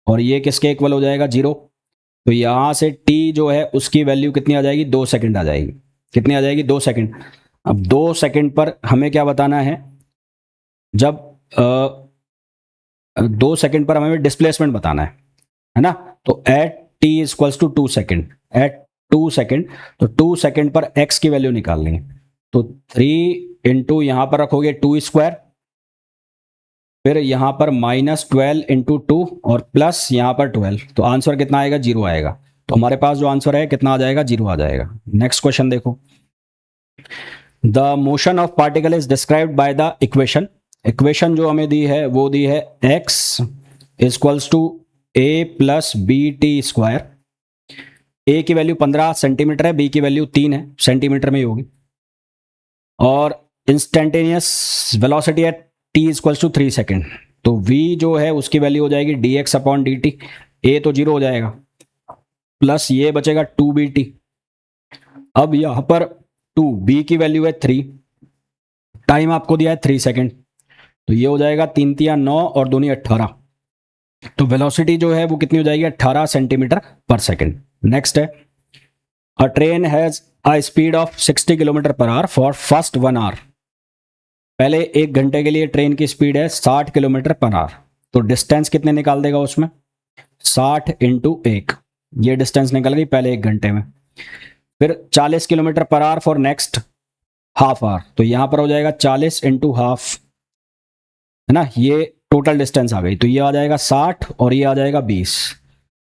और ये किसके इक्वल हो जाएगा, 0। तो यहां से t जो है उसकी वैल्यू कितनी आ जाएगी, 2 सेकंड आ जाएगी। कितनी आ जाएगी, 2 सेकंड। अब 2 सेकंड पर हमें क्या बताना है, जब 2 सेकंड पर हमें डिस्प्लेसमेंट बताना है ना। तो at t equals to 2 second, at 2 second, तो 2 सेकंड पर x की वैल्यू निकालनी है। तो 3 इंटू यहां पर रखोगे 2 स्क्वायर, फिर यहां पर -12 इंटू 2 और प्लस यहां पर 12, तो आंसर कितना आएगा, 0 आएगा। तो हमारे पास जो आंसर है कितना आ जाएगा, 0 आ जाएगा। नेक्स्ट क्वेश्चन देखो, the motion of particle is described by the equation. Equation जो हमें दी है वो दी है x equals to a plus B T square. a की वैल्यू 15 सेंटीमीटर है, b की वैल्यू 3 है, सेंटीमीटर में ही होगी। और instantaneous velocity at t equals to 3 second. तो v जो है उसकी वैल्यू हो जाएगी dx/dt। a तो 0 हो जाएगा, प्लस ये बचेगा 2bt। अब यहां पर 2, b की वैल्यू है 3, टाइम आपको दिया है 3 सेकेंड, तो ये हो जाएगा 3 तिया 9 और 2 18। तो वेलोसिटी जो है वो कितनी हो जाएगी, 18 सेंटीमीटर पर सेकेंड। नेक्स्ट है, a train has a speed of 60 kilometre per hour for first 1 hour. पहले 1 घंटे के लिए ट्रेन की स्पीड है 60 किलोमीटर पर आवर। तो डिस्टेंस कितने निकाल देगा उसमें, 60 इंटू 1, ये डिस्टेंस निकल गई पहले 1 घंटे में। फिर 40 kilometre per hour for next half hour, तो यहां पर हो जाएगा 40 इंटू हाफ, है ना, ये टोटल डिस्टेंस आ गई। तो ये आ जाएगा 60 और ये आ जाएगा 20,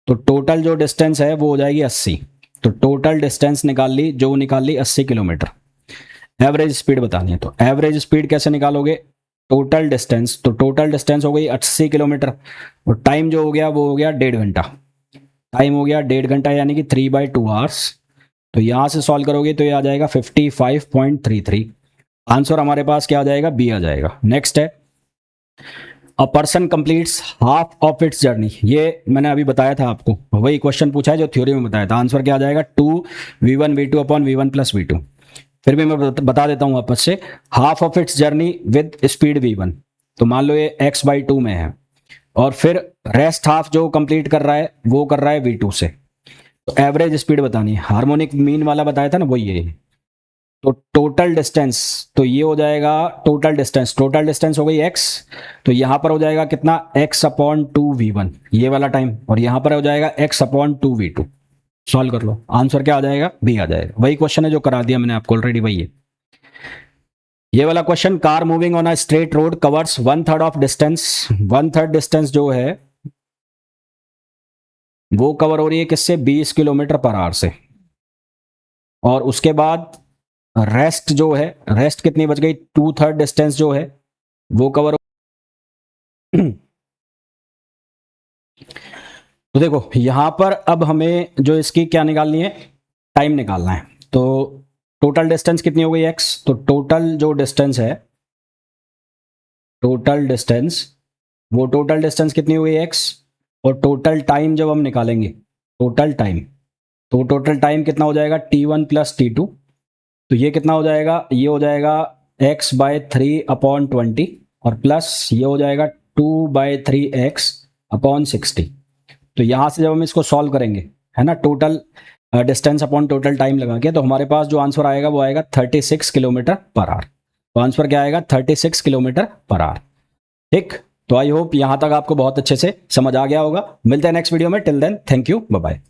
तो टोटल जो डिस्टेंस है वो हो जाएगी 80। तो टोटल डिस्टेंस निकाल ली, जो निकाल ली 80 किलोमीटर। एवरेज स्पीड बतानी है, तो एवरेज स्पीड कैसे निकालोगे, टोटल डिस्टेंस, तो टोटल डिस्टेंस हो गई 80 किलोमीटर, और टाइम जो हो गया वो हो गया 1.5 घंटा। टाइम हो गया 1.5 घंटा, यानी कि 3/2 आवर्स। तो यहां से सॉल्व करोगे तो ये आ जाएगा 55.33। आंसर हमारे पास क्या आ जाएगा, बी आ जाएगा। नेक्स्ट है, a person completes half of its journey. ये मैंने अभी बताया था आपको, वही क्वेश्चन पूछा है जो थ्योरी में बताया था। आंसर क्या आ जाएगा, 2v1v2/v1+v2। फिर भी मैं बता देता हूं वापस से, half of its journey with speed v1, तो मान लो ये x/2 में है, और फिर रेस्ट हाफ जो कंप्लीट कर रहा है वो कर रहा है v2 से। तो एवरेज स्पीड बतानी है, हार्मोनिक मीन वाला बताया था ना, वही है। तो टोटल डिस्टेंस, तो ये हो जाएगा टोटल डिस्टेंस, टोटल डिस्टेंस हो गई x, तो यहां पर हो जाएगा कितना, x/2v1, ये वाला टाइम, और यहां पर हो जाएगा x/2v2। सॉल्व कर लो, आंसर क्या आ जाएगा, बी आ जाएगा। वही क्वेश्चन है जो करा दिया मैंने आपको ऑलरेडी, वही है ये वाला question. Car moving on a straight road covers 1/3 of distance. 1/3 distance जो है वो कवर हो रही है किससे, 20 किलोमीटर पर आवर से। और उसके बाद रेस्ट जो है, रेस्ट कितनी बच गई, 2/3 डिस्टेंस जो है वो कवर। तो देखो यहां पर अब हमें जो इसकी क्या निकालनी है, टाइम निकालना है। तो टोटल डिस्टेंस कितनी हो गई x, तो टोटल जो डिस्टेंस है, टोटल डिस्टेंस, वो टोटल डिस्टेंस कितनी हो गई x, और टोटल टाइम जब हम निकालेंगे, टोटल टाइम, तो टोटल टाइम कितना हो जाएगा, t1 + t2। तो ये कितना हो जाएगा, ये हो जाएगा x/3/20, और प्लस ये हो जाएगा 2/3x/60। तो यहां से जब हम इसको सॉल्व करेंगे, है ना, total distance upon total time लगा के, तो हमारे पास जो आंसर आएगा वो आएगा 36 किलोमीटर पर आवर। तो आंसर क्या आएगा, 36 किलोमीटर पर आवर। ठीक, तो आई होप यहां तक आपको बहुत अच्छे से समझ आ गया होगा। मिलते हैं नेक्स्ट वीडियो में, till then thank you, bye bye.